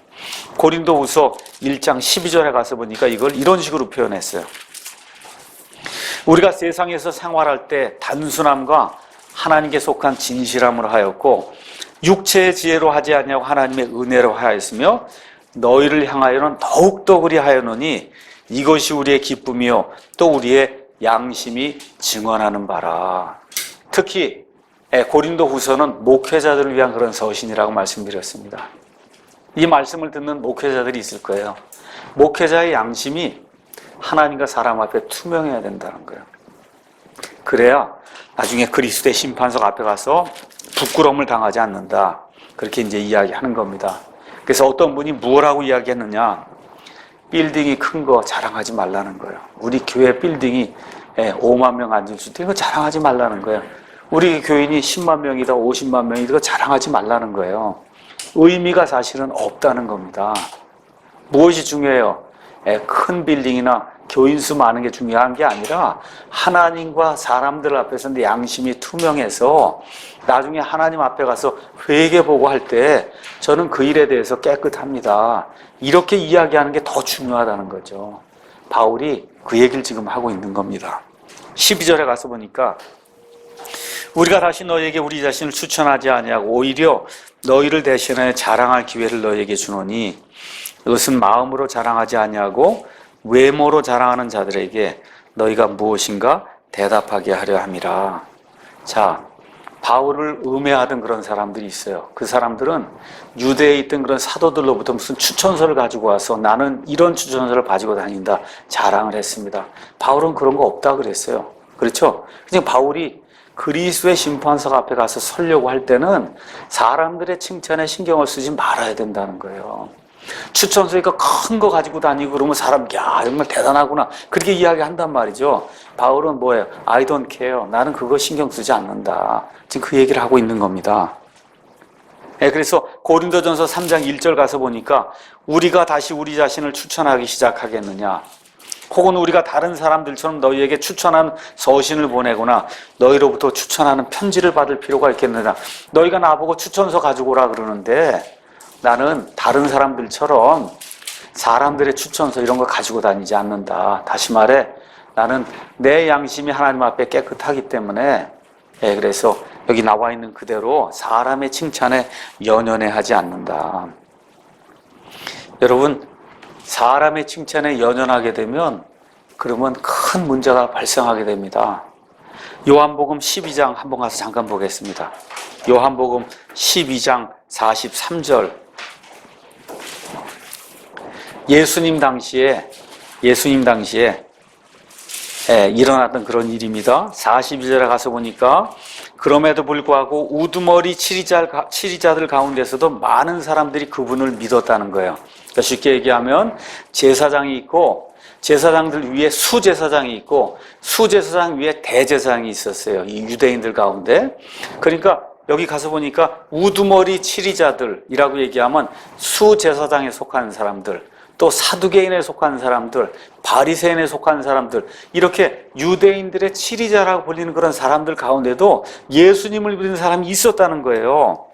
고린도후서 1장 12절에 가서 보니까 이걸 이런 식으로 표현했어요. 우리가 세상에서 생활할 때 단순함과 하나님께 속한 진실함으로 하였고 육체의 지혜로 하지 아니하고 하나님의 은혜로 하였으며 너희를 향하여는 더욱더 그리하였노니 이것이 우리의 기쁨이요 또 우리의 양심이 증언하는 바라. 특히 고린도후서는 목회자들을 위한 그런 서신이라고 말씀드렸습니다. 이 말씀을 듣는 목회자들이 있을 거예요. 목회자의 양심이 하나님과 사람 앞에 투명해야 된다는 거예요. 그래야 나중에 그리스도의 심판석 앞에 가서 부끄러움을 당하지 않는다. 그렇게 이제 이야기하는 겁니다. 그래서 어떤 분이 뭐라고 이야기했느냐? 빌딩이 큰 거 자랑하지 말라는 거예요. 우리 교회 빌딩이 5만 명 앉을 수 있다. 이거 자랑하지 말라는 거예요. 우리 교인이 10만 명이다, 50만 명이다. 이거 자랑하지 말라는 거예요. 의미가 사실은 없다는 겁니다. 무엇이 중요해요? 큰 빌딩이나 교인 수 많은 게 중요한 게 아니라 하나님과 사람들 앞에서 내 양심이 투명해서 나중에 하나님 앞에 가서 회개보고 할 때 저는 그 일에 대해서 깨끗합니다. 이렇게 이야기하는 게 더 중요하다는 거죠. 바울이 그 얘기를 지금 하고 있는 겁니다. 12절에 가서 보니까 우리가 다시 너희에게 우리 자신을 추천하지 아니하고 오히려 너희를 대신하여 자랑할 기회를 너희에게 주노니 이것은 마음으로 자랑하지 아니하고 외모로 자랑하는 자들에게 너희가 무엇인가 대답하게 하려 함이라. 자, 바울을 음해하던 그런 사람들이 있어요. 그 사람들은 유대에 있던 그런 사도들로부터 무슨 추천서를 가지고 와서 나는 이런 추천서를 가지고 다닌다 자랑을 했습니다. 바울은 그런 거 없다 그랬어요. 그렇죠? 그냥 바울이 그리스도의 심판석 앞에 가서 서려고 할 때는 사람들의 칭찬에 신경을 쓰지 말아야 된다는 거예요. 추천서니까 큰 거 가지고 다니고 그러면 사람 야 정말 대단하구나 그렇게 이야기한단 말이죠. 바울은 뭐예요? I don't care. 나는 그거 신경 쓰지 않는다. 지금 그 얘기를 하고 있는 겁니다. 그래서 고린도전서 3장 1절 가서 보니까 우리가 다시 우리 자신을 추천하기 시작하겠느냐, 혹은 우리가 다른 사람들처럼 너희에게 추천한 서신을 보내거나 너희로부터 추천하는 편지를 받을 필요가 있겠느냐. 너희가 나보고 추천서 가지고 오라 그러는데 나는 다른 사람들처럼 사람들의 추천서 이런 거 가지고 다니지 않는다. 다시 말해 나는 내 양심이 하나님 앞에 깨끗하기 때문에 그래서 여기 나와 있는 그대로 사람의 칭찬에 연연해하지 않는다. 여러분, 사람의 칭찬에 연연하게 되면 그러면 큰 문제가 발생하게 됩니다. 요한복음 12장 한번 가서 잠깐 보겠습니다. 요한복음 12장 43절. 예수님 당시에 일어났던 그런 일입니다. 42절에 가서 보니까 그럼에도 불구하고 우두머리 치리자들 가운데서도 많은 사람들이 그분을 믿었다는 거예요. 그러니까 쉽게 얘기하면 제사장이 있고 제사장들 위에 수제사장이 있고 수제사장 위에 대제사장이 있었어요. 이 유대인들 가운데. 그러니까 여기 가서 보니까 우두머리 치리자들이라고 얘기하면 수제사장에 속하는 사람들, 또 사두개인에 속한 사람들, 바리새인에 속한 사람들, 이렇게 유대인들의 치리자라고 불리는 그런 사람들 가운데도 예수님을 믿는 사람이 있었다는 거예요.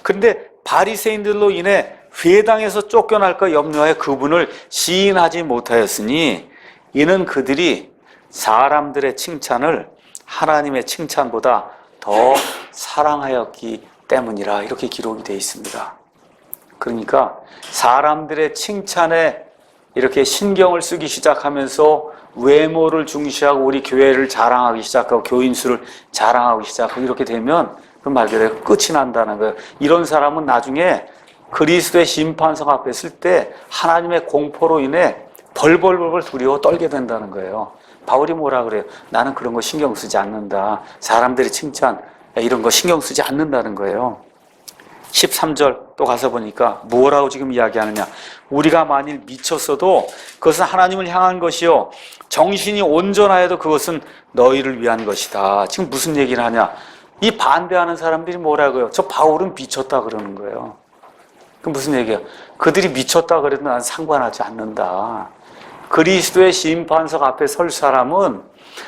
그런데 바리새인들로 인해 회당에서 쫓겨날까 염려하여 그분을 시인하지 못하였으니 이는 그들이 사람들의 칭찬을 하나님의 칭찬보다 더 사랑하였기 때문이라. 이렇게 기록이 되어 있습니다. 그러니까 사람들의 칭찬에 이렇게 신경을 쓰기 시작하면서 외모를 중시하고 우리 교회를 자랑하기 시작하고 교인 수를 자랑하기 시작하고 이렇게 되면 그 말 그대로 끝이 난다는 거예요. 이런 사람은 나중에 그리스도의 심판석 앞에 있을 때 하나님의 공포로 인해 벌벌벌 두려워 떨게 된다는 거예요. 바울이 뭐라 그래요? 나는 그런 거 신경 쓰지 않는다. 사람들의 칭찬 이런 거 신경 쓰지 않는다는 거예요. 13절 또 가서 보니까 뭐라고 지금 이야기하느냐. 우리가 만일 미쳤어도 그것은 하나님을 향한 것이요 정신이 온전하여도 그것은 너희를 위한 것이다. 지금 무슨 얘기를 하냐. 이 반대하는 사람들이 뭐라고요? 저 바울은 미쳤다 그러는 거예요. 그럼 무슨 얘기예요? 그들이 미쳤다 그래도 난 상관하지 않는다. 그리스도의 심판석 앞에 설 사람은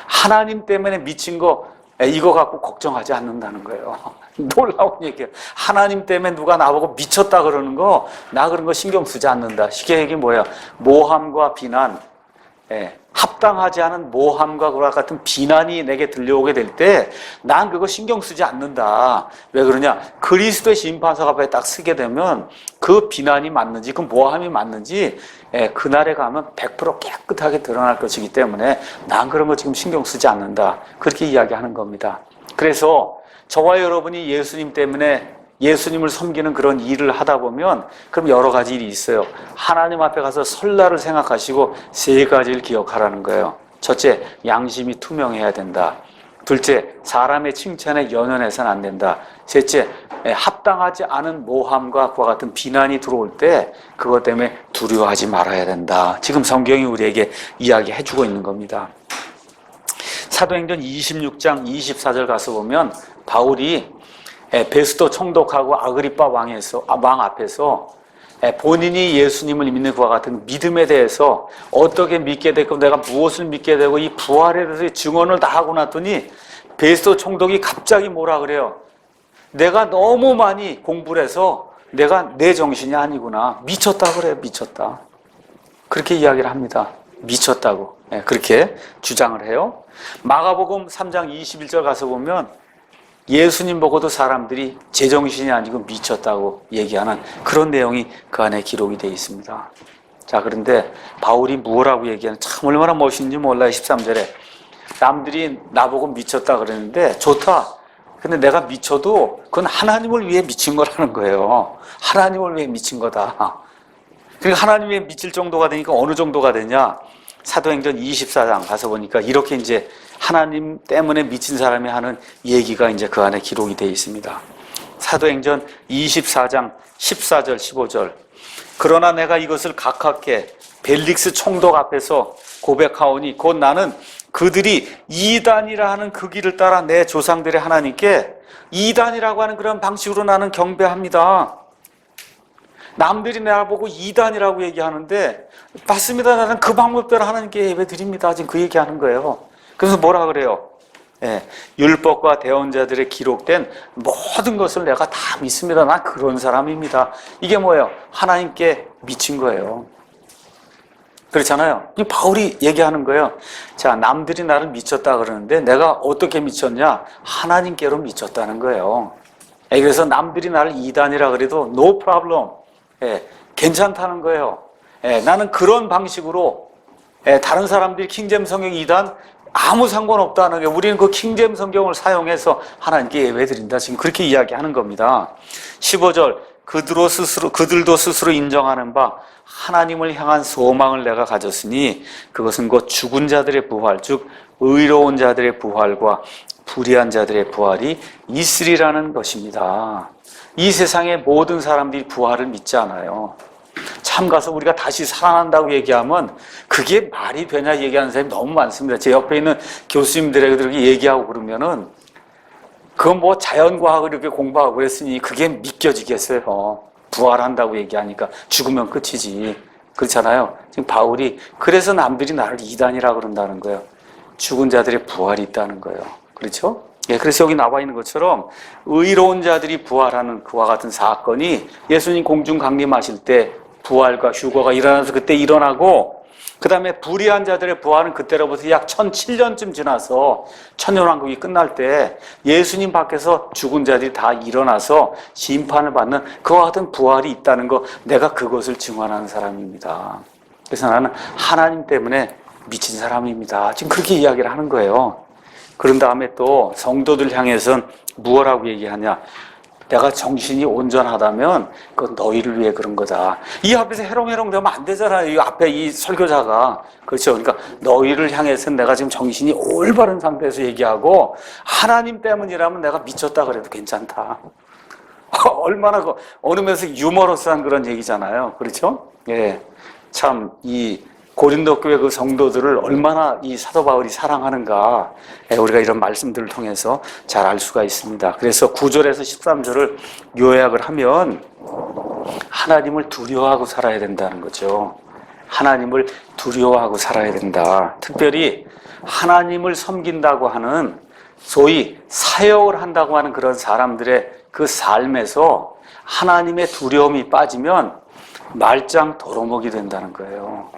하나님 때문에 미친 거 이거 갖고 걱정하지 않는다는 거예요. 놀라운 얘기예요. 하나님 때문에 누가 나보고 미쳤다 그러는 거, 나 그런 거 신경 쓰지 않는다. 쉽게 얘기 뭐예요? 모함과 비난, 합당하지 않은 모함과 그와 같은 비난이 내게 들려오게 될 때 난 그거 신경 쓰지 않는다. 왜 그러냐? 그리스도의 심판석 앞에 딱 서게 되면 그 비난이 맞는지 그 모함이 맞는지 그날에 가면 100% 깨끗하게 드러날 것이기 때문에 난 그런 거 지금 신경 쓰지 않는다. 그렇게 이야기하는 겁니다. 그래서 저와 여러분이 예수님 때문에 예수님을 섬기는 그런 일을 하다 보면 그럼 여러 가지 일이 있어요. 하나님 앞에 가서 설날을 생각하시고 세 가지를 기억하라는 거예요. 첫째, 양심이 투명해야 된다. 둘째, 사람의 칭찬에 연연해서는 안 된다. 셋째, 합당하지 않은 모함과 그와 같은 비난이 들어올 때 그것 때문에 두려워하지 말아야 된다. 지금 성경이 우리에게 이야기해주고 있는 겁니다. 사도행전 26장 24절 가서 보면 바울이 베스도 총독하고 아그리빠 왕 앞에서 본인이 예수님을 믿는 그와 같은 믿음에 대해서 어떻게 믿게 됐고 내가 무엇을 믿게 되고 이 부활에 대해서 증언을 다 하고 났더니 베스도 총독이 갑자기 뭐라 그래요? 내가 너무 많이 공부를 해서 내가 내 정신이 아니구나. 미쳤다 그래요. 미쳤다. 그렇게 이야기를 합니다. 미쳤다고. 그렇게 주장을 해요. 마가복음 3장 21절 가서 보면 예수님 보고도 사람들이 제정신이 아니고 미쳤다고 얘기하는 그런 내용이 그 안에 기록이 되어 있습니다. 자, 그런데 바울이 뭐라고 얘기하는 참 얼마나 멋있는지 몰라요. 13절에 남들이 나보고 미쳤다 그러는데 좋다. 근데 내가 미쳐도 그건 하나님을 위해 미친 거라는 거예요. 하나님을 위해 미친 거다. 그러니까 하나님 위해 미칠 정도가 되니까 어느 정도가 되냐? 사도행전 24장 가서 보니까 이렇게 이제 하나님 때문에 미친 사람이 하는 얘기가 이제 그 안에 기록이 되어 있습니다. 사도행전 24장 14절 15절. 그러나 내가 이것을 가깝게 벨릭스 총독 앞에서 고백하오니 곧 나는 그들이 이단이라 하는 그 길을 따라 내 조상들의 하나님께 이단이라고 하는 그런 방식으로 나는 경배합니다. 남들이 나보고 이단이라고 얘기하는데 맞습니다. 나는 그 방법대로 하나님께 예배드립니다. 지금 그 얘기하는 거예요. 그래서 뭐라 그래요? 율법과 대언자들의 기록된 모든 것을 내가 다 믿습니다. 난 그런 사람입니다. 이게 뭐예요? 하나님께 미친 거예요. 그렇잖아요. 바울이 얘기하는 거예요. 자, 남들이 나를 미쳤다 그러는데 내가 어떻게 미쳤냐? 하나님께로 미쳤다는 거예요. 그래서 남들이 나를 이단이라 그래도 no problem. 괜찮다는 거예요. 나는 그런 방식으로 다른 사람들이 킹제임스 성경 2단 아무 상관없다는 게 우리는 그 킹제임스 성경을 사용해서 하나님께 예배드린다. 지금 그렇게 이야기하는 겁니다. 15절 그들도 스스로 인정하는 바 하나님을 향한 소망을 내가 가졌으니 그것은 곧 죽은 자들의 부활 즉 의로운 자들의 부활과 불의한 자들의 부활이 있으리라는 것입니다. 이 세상의 모든 사람들이 부활을 믿지 않아요. 참 가서 우리가 다시 살아난다고 얘기하면 그게 말이 되냐 얘기하는 사람이 너무 많습니다. 제 옆에 있는 교수님들에게 그렇게 얘기하고 그러면은 그건 뭐 자연과학을 이렇게 공부하고 그랬으니 그게 믿겨지겠어요. 부활한다고 얘기하니까 죽으면 끝이지. 그렇잖아요. 지금 바울이 그래서 남들이 나를 이단이라고 그런다는 거예요. 죽은 자들의 부활이 있다는 거예요. 그렇죠? 그래서 여기 나와 있는 것처럼 의로운 자들이 부활하는 그와 같은 사건이 예수님 공중 강림하실 때 부활과 휴거가 일어나서 그때 일어나고 그 다음에 불의한 자들의 부활은 그때로부터 약 1007년쯤 지나서 천년왕국이 끝날 때 예수님 밖에서 죽은 자들이 다 일어나서 심판을 받는 그와 같은 부활이 있다는 거 내가 그것을 증언하는 사람입니다. 그래서 나는 하나님 때문에 미친 사람입니다. 지금 그렇게 이야기를 하는 거예요. 그런 다음에 또 성도들 향해서는 무엇라고 얘기하냐? 내가 정신이 온전하다면 그건 너희를 위해 그런 거다. 이 앞에서 해롱해롱 되면 안 되잖아요. 이 앞에 이 설교자가. 그렇죠. 그러니까 너희를 향해서는 내가 지금 정신이 올바른 상태에서 얘기하고 하나님 때문이라면 내가 미쳤다 그래도 괜찮다. 얼마나 어느 면에서 유머러스한 그런 얘기잖아요. 그렇죠? 참 이 고린도 교회 그 성도들을 얼마나 이 사도 바울이 사랑하는가 우리가 이런 말씀들을 통해서 잘 알 수가 있습니다. 그래서 9절에서 13절을 요약을 하면 하나님을 두려워하고 살아야 된다는 거죠. 하나님을 두려워하고 살아야 된다. 특별히 하나님을 섬긴다고 하는 소위 사역을 한다고 하는 그런 사람들의 그 삶에서 하나님의 두려움이 빠지면 말짱 도루묵이 된다는 거예요.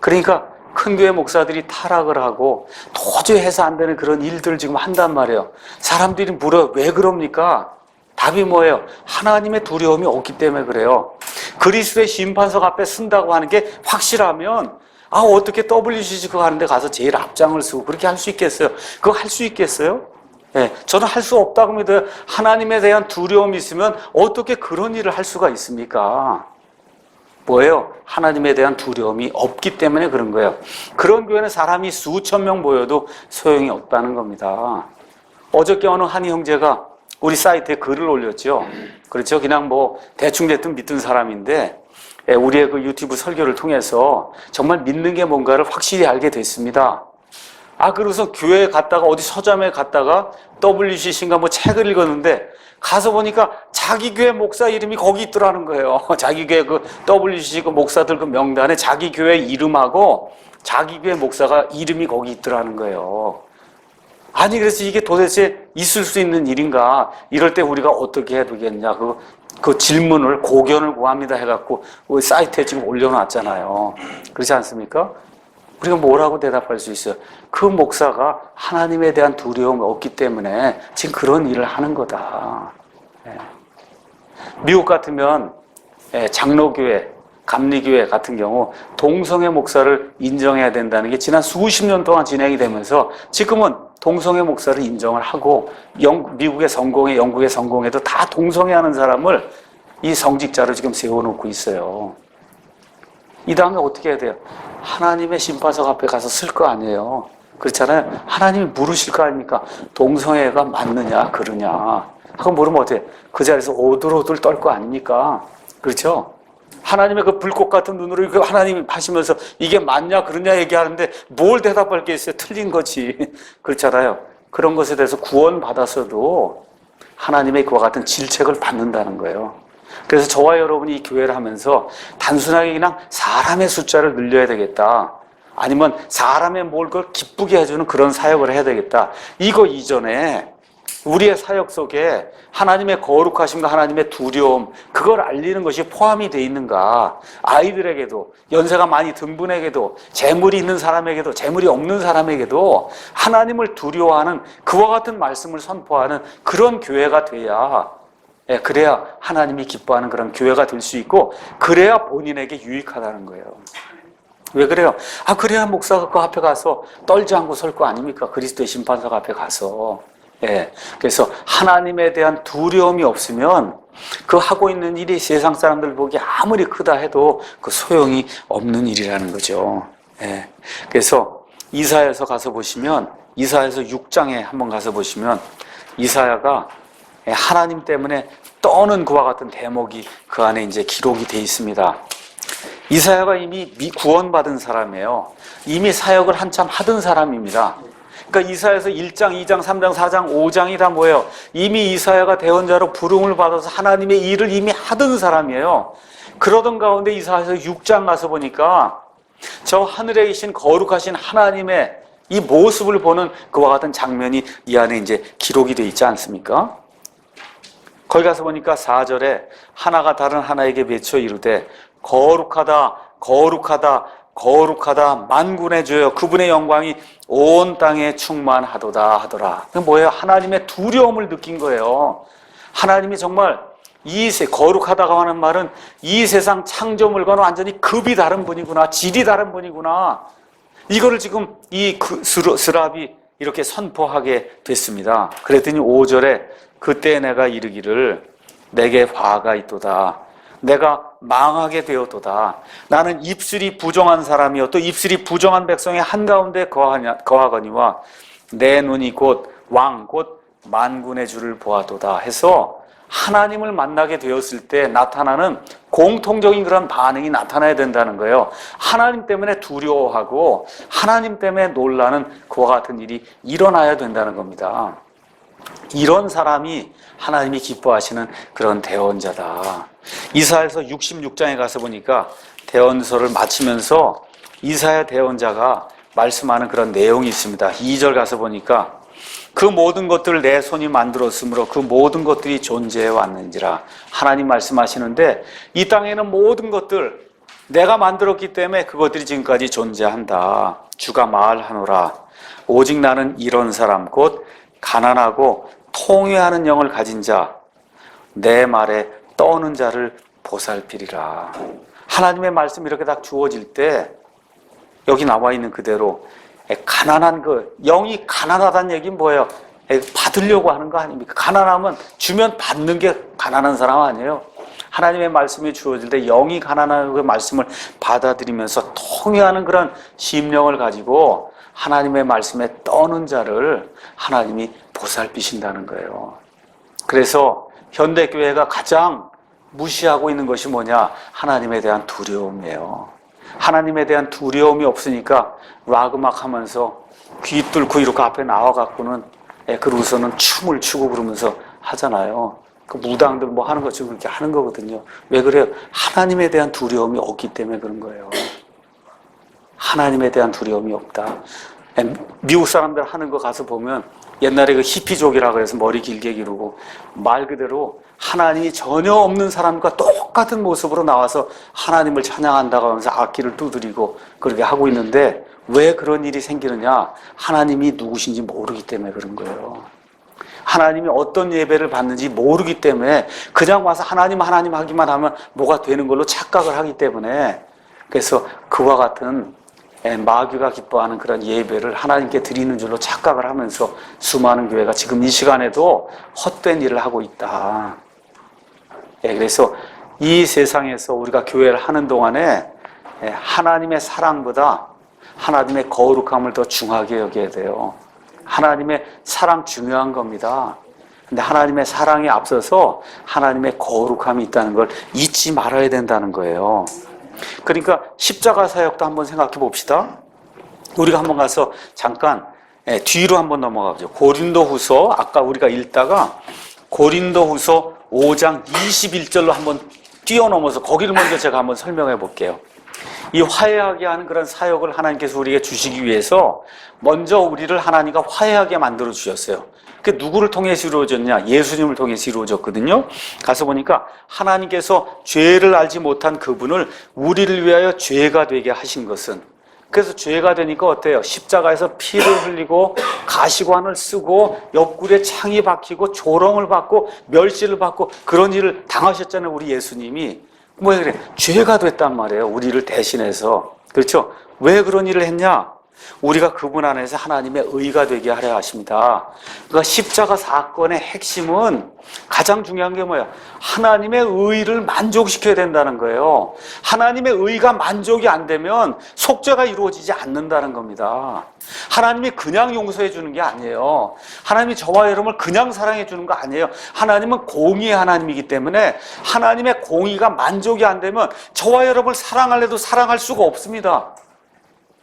그러니까 큰 교회 목사들이 타락을 하고 도저히 해서 안 되는 그런 일들을 지금 한단 말이에요. 사람들이 물어요. 왜 그럽니까? 답이 뭐예요? 하나님의 두려움이 없기 때문에 그래요. 그리스도의 심판석 앞에 쓴다고 하는 게 확실하면 어떻게 WCC 그거 하는데 가서 제일 앞장을 쓰고 그렇게 할 수 있겠어요? 그거 할 수 있겠어요? 예, 저는 할 수 없다고 믿어요. 하나님에 대한 두려움이 있으면 어떻게 그런 일을 할 수가 있습니까? 뭐예요? 하나님에 대한 두려움이 없기 때문에 그런 거예요. 그런 교회는 사람이 수천 명 모여도 소용이 없다는 겁니다. 어저께 어느 한 형제가 우리 사이트에 글을 올렸죠. 그렇죠? 그냥 뭐 대충 믿던 사람인데 우리의 그 유튜브 설교를 통해서 정말 믿는 게 뭔가를 확실히 알게 됐습니다. 그래서 교회에 갔다가 어디 서점에 갔다가 WCC인가 뭐 책을 읽었는데 가서 보니까 자기 교회 목사 이름이 거기 있더라는 거예요. 자기 교회 그 WCC 그 목사들 그 명단에 자기 교회 이름하고 자기 교회 목사가 이름이 거기 있더라는 거예요. 그래서 이게 도대체 있을 수 있는 일인가? 이럴 때 우리가 어떻게 해야 되겠냐? 그 질문을 고견을 구합니다 해갖고 우리 사이트에 지금 올려놨잖아요. 그렇지 않습니까? 우리가 뭐라고 대답할 수 있어요? 그 목사가 하나님에 대한 두려움이 없기 때문에 지금 그런 일을 하는 거다. 미국 같으면 장로교회, 감리교회 같은 경우 동성애 목사를 인정해야 된다는 게 지난 수십 년 동안 진행이 되면서 지금은 동성애 목사를 인정을 하고 미국의 성공회, 영국의 성공회도 다 동성애하는 사람을 이 성직자로 지금 세워놓고 있어요. 이 다음에 어떻게 해야 돼요? 하나님의 심판석 앞에 가서 쓸 거 아니에요. 그렇잖아요. 하나님이 물으실 거 아닙니까? 동성애가 맞느냐 그러냐 하고 물으면 어떻게 해요? 그 자리에서 오들오들 떨 거 아닙니까? 그렇죠? 하나님의 그 불꽃 같은 눈으로 이렇게 하나님이 하시면서 이게 맞냐 그러냐 얘기하는데 뭘 대답할 게 있어요? 틀린 거지. 그렇잖아요. 그런 것에 대해서 구원받았어도 하나님의 그와 같은 질책을 받는다는 거예요. 그래서 저와 여러분이 이 교회를 하면서 단순하게 그냥 사람의 숫자를 늘려야 되겠다. 아니면 사람의 뭘 그걸 기쁘게 해주는 그런 사역을 해야 되겠다. 이거 이전에 우리의 사역 속에 하나님의 거룩하심과 하나님의 두려움, 그걸 알리는 것이 포함이 되어 있는가? 아이들에게도, 연세가 많이 든 분에게도, 재물이 있는 사람에게도, 재물이 없는 사람에게도 하나님을 두려워하는 그와 같은 말씀을 선포하는 그런 교회가 돼야, 그래야 하나님이 기뻐하는 그런 교회가 될 수 있고, 그래야 본인에게 유익하다는 거예요. 왜 그래요? 그래야 목사가 그 앞에 가서 떨지 않고 설 거 아닙니까? 그리스도의 심판석 앞에 가서. 그래서 하나님에 대한 두려움이 없으면 그 하고 있는 일이 세상 사람들 보기 아무리 크다 해도 그 소용이 없는 일이라는 거죠. 그래서 이사야서 가서 보시면, 이사야서 6장에 한번 가서 보시면 이사야가 하나님 때문에 떠는 그와 같은 대목이 그 안에 이제 기록이 되어 있습니다. 이사야가 이미 구원받은 사람이에요. 이미 사역을 한참 하던 사람입니다. 그러니까 이사야서 1장, 2장, 3장, 4장, 5장이 다 뭐예요? 이미 이사야가 대언자로 부름을 받아서 하나님의 일을 이미 하던 사람이에요. 그러던 가운데 이사야서 6장 가서 보니까 저 하늘에 계신 거룩하신 하나님의 이 모습을 보는 그와 같은 장면이 이 안에 이제 기록이 되어 있지 않습니까? 거기 가서 보니까 4절에 하나가 다른 하나에게 맺혀 이르되 거룩하다, 거룩하다, 거룩하다 만군의 주여 그분의 영광이 온 땅에 충만하도다 하더라. 뭐예요? 하나님의 두려움을 느낀 거예요. 하나님이 정말 거룩하다고 하는 말은 이 세상 창조물과는 완전히 급이 다른 분이구나, 질이 다른 분이구나. 이거를 지금 스랍이 이렇게 선포하게 됐습니다. 그랬더니 5절에 그때 내가 이르기를 내게 화가 있도다. 내가 망하게 되었도다. 나는 입술이 부정한 사람이요 또 입술이 부정한 백성의 한가운데 거하거니와 내 눈이 곧 왕 곧 만군의 주를 보아도다 해서 하나님을 만나게 되었을 때 나타나는 공통적인 그런 반응이 나타나야 된다는 거예요. 하나님 때문에 두려워하고 하나님 때문에 놀라는 그와 같은 일이 일어나야 된다는 겁니다. 이런 사람이 하나님이 기뻐하시는 그런 대언자다. 이사야서 66장에 가서 보니까 대언서를 마치면서 이사야 대언자가 말씀하는 그런 내용이 있습니다. 2절 가서 보니까 그 모든 것들을 내 손이 만들었으므로 그 모든 것들이 존재해 왔는지라. 하나님 말씀하시는데 이 땅에는 모든 것들, 내가 만들었기 때문에 그것들이 지금까지 존재한다. 주가 말하노라. 오직 나는 이런 사람 곧 가난하고 통회하는 영을 가진 자, 내 말에 떠는 자를 보살피리라. 하나님의 말씀이 이렇게 딱 주어질 때 여기 나와 있는 그대로 가난한 영이 가난하다는 얘기는 뭐예요? 받으려고 하는 거 아닙니까? 가난하면 주면 받는 게 가난한 사람 아니에요. 하나님의 말씀이 주어질 때 영이 가난한 그 말씀을 받아들이면서 통회하는 그런 심령을 가지고 하나님의 말씀에 떠는 자를 하나님이 보살피신다는 거예요. 그래서 현대교회가 가장 무시하고 있는 것이 뭐냐? 하나님에 대한 두려움이에요. 하나님에 대한 두려움이 없으니까 락 음악 하면서 귀 뚫고 이렇게 앞에 나와갖고는 그러고서는 춤을 추고 그러면서 하잖아요. 그 무당들 뭐 하는 것처럼 그렇게 하는 거거든요. 왜 그래요? 하나님에 대한 두려움이 없기 때문에 그런 거예요. 하나님에 대한 두려움이 없다. 미국 사람들 하는 거 가서 보면 옛날에 그 히피족이라 그래서 머리 길게 기르고 말 그대로 하나님이 전혀 없는 사람과 똑같은 모습으로 나와서 하나님을 찬양한다고 하면서 악기를 두드리고 그렇게 하고 있는데 왜 그런 일이 생기느냐? 하나님이 누구신지 모르기 때문에 그런 거예요. 하나님이 어떤 예배를 받는지 모르기 때문에 그냥 와서 하나님 하기만 하면 뭐가 되는 걸로 착각을 하기 때문에 그래서 그와 같은 마귀가 기뻐하는 그런 예배를 하나님께 드리는 줄로 착각을 하면서 수많은 교회가 지금 이 시간에도 헛된 일을 하고 있다. 그래서 이 세상에서 우리가 교회를 하는 동안에 하나님의 사랑보다 하나님의 거룩함을 더 중하게 여겨야 돼요. 하나님의 사랑 중요한 겁니다. 근데 하나님의 사랑에 앞서서 하나님의 거룩함이 있다는 걸 잊지 말아야 된다는 거예요. 그러니까 십자가 사역도 한번 생각해 봅시다. 우리가 한번 가서 잠깐 뒤로 한번 넘어가 보죠. 고린도후서 아까 우리가 읽다가 고린도후서 5장 21절로 한번 뛰어넘어서 거기를 먼저 제가 한번 설명해 볼게요. 이 화해하게 하는 그런 사역을 하나님께서 우리에게 주시기 위해서 먼저 우리를 하나님과 화해하게 만들어 주셨어요. 그 누구를 통해서 이루어졌냐? 예수님을 통해서 이루어졌거든요. 가서 보니까 하나님께서 죄를 알지 못한 그분을 우리를 위하여 죄가 되게 하신 것은, 그래서 죄가 되니까 어때요? 십자가에서 피를 흘리고 가시관을 쓰고 옆구리에 창이 박히고 조롱을 받고 멸시를 받고 그런 일을 당하셨잖아요. 우리 예수님이. 뭐 그래? 죄가 됐단 말이에요. 우리를 대신해서. 그렇죠? 왜 그런 일을 했냐? 우리가 그분 안에서 하나님의 의가 되게 하려 하십니다. 그러니까 십자가 사건의 핵심은 가장 중요한 게 뭐야? 하나님의 의를 만족시켜야 된다는 거예요. 하나님의 의가 만족이 안 되면 속죄가 이루어지지 않는다는 겁니다. 하나님이 그냥 용서해 주는 게 아니에요. 하나님이 저와 여러분을 그냥 사랑해 주는 거 아니에요. 하나님은 공의의 하나님이기 때문에 하나님의 공의가 만족이 안 되면 저와 여러분을 사랑할래도 사랑할 수가 없습니다.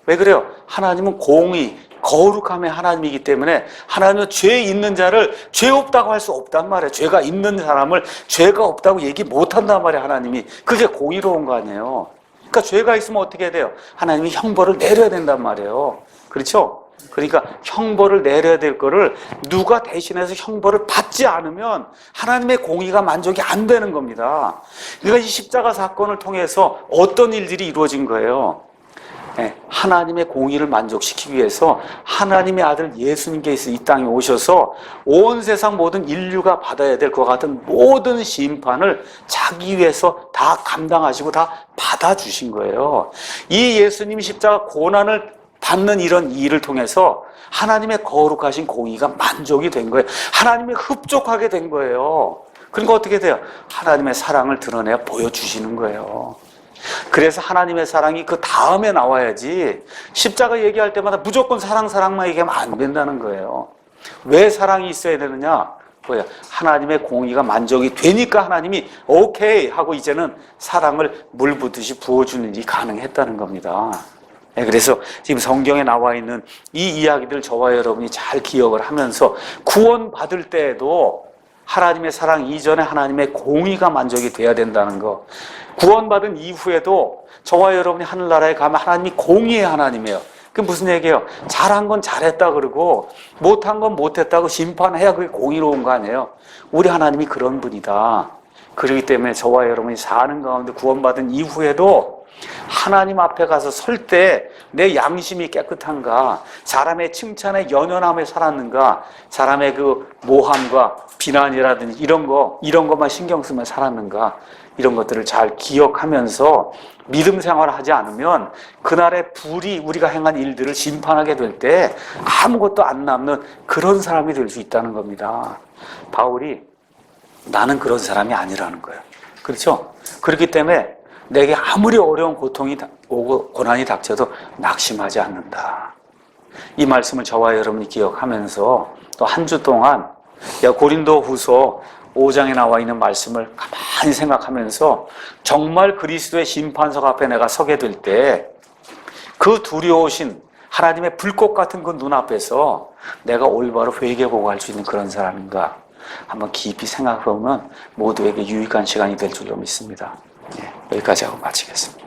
왜 그래요? 하나님은 공의, 거룩함의 하나님이기 때문에 하나님은 죄 있는 자를 죄 없다고 할 수 없단 말이에요. 죄가 있는 사람을 죄가 없다고 얘기 못한단 말이에요. 하나님이. 그게 공의로운 거 아니에요. 그러니까 죄가 있으면 어떻게 해야 돼요? 하나님이 형벌을 내려야 된단 말이에요. 그렇죠? 그러니까 형벌을 내려야 될 거를 누가 대신해서 형벌을 받지 않으면 하나님의 공의가 만족이 안 되는 겁니다. 그러니까 이 십자가 사건을 통해서 어떤 일들이 이루어진 거예요? 하나님의 공의를 만족시키기 위해서 하나님의 아들 예수님께서 이 땅에 오셔서 온 세상 모든 인류가 받아야 될 것 같은 모든 심판을 자기 위해서 다 감당하시고 다 받아주신 거예요. 이 예수님이 십자가 고난을 받는 이런 일을 통해서 하나님의 거룩하신 공의가 만족이 된 거예요. 하나님이 흡족하게 된 거예요. 그러니까 어떻게 돼요? 하나님의 사랑을 드러내어 보여주시는 거예요. 그래서 하나님의 사랑이 그 다음에 나와야지 십자가 얘기할 때마다 무조건 사랑만 얘기하면 안 된다는 거예요. 왜 사랑이 있어야 되느냐? 뭐야? 하나님의 공의가 만족이 되니까 하나님이 오케이 하고 이제는 사랑을 물 붓듯이 부어주는 일이 가능했다는 겁니다. 그래서 지금 성경에 나와 있는 이 이야기들 저와 여러분이 잘 기억을 하면서 구원받을 때에도 하나님의 사랑 이전에 하나님의 공의가 만족이 돼야 된다는 거, 구원받은 이후에도 저와 여러분이 하늘나라에 가면 하나님이 공의의 하나님이에요. 그게 무슨 얘기예요? 잘한 건 잘했다 그러고 못한 건 못했다고 심판해야 그게 공의로운 거 아니에요? 우리 하나님이 그런 분이다. 그렇기 때문에 저와 여러분이 사는 가운데 구원받은 이후에도 하나님 앞에 가서 설 때 내 양심이 깨끗한가, 사람의 칭찬에 연연하며 살았는가, 사람의 그 모함과 비난이라든지 이런 것만 신경 쓰며 살았는가, 이런 것들을 잘 기억하면서 믿음 생활을 하지 않으면 그날의 불이 우리가 행한 일들을 심판하게 될 때 아무것도 안 남는 그런 사람이 될 수 있다는 겁니다. 바울이 나는 그런 사람이 아니라는 거예요. 그렇죠? 그렇기 때문에 내게 아무리 어려운 고통이 오고 고난이 닥쳐도 낙심하지 않는다. 이 말씀을 저와 여러분이 기억하면서 또 한 주 동안 고린도후서 5장에 나와 있는 말씀을 가만히 생각하면서 정말 그리스도의 심판석 앞에 내가 서게 될 때 그 두려우신 하나님의 불꽃 같은 그 눈앞에서 내가 올바로 회개보고 할 수 있는 그런 사람인가 한번 깊이 생각해보면 모두에게 유익한 시간이 될 줄로 믿습니다. 여기까지 하고 마치겠습니다.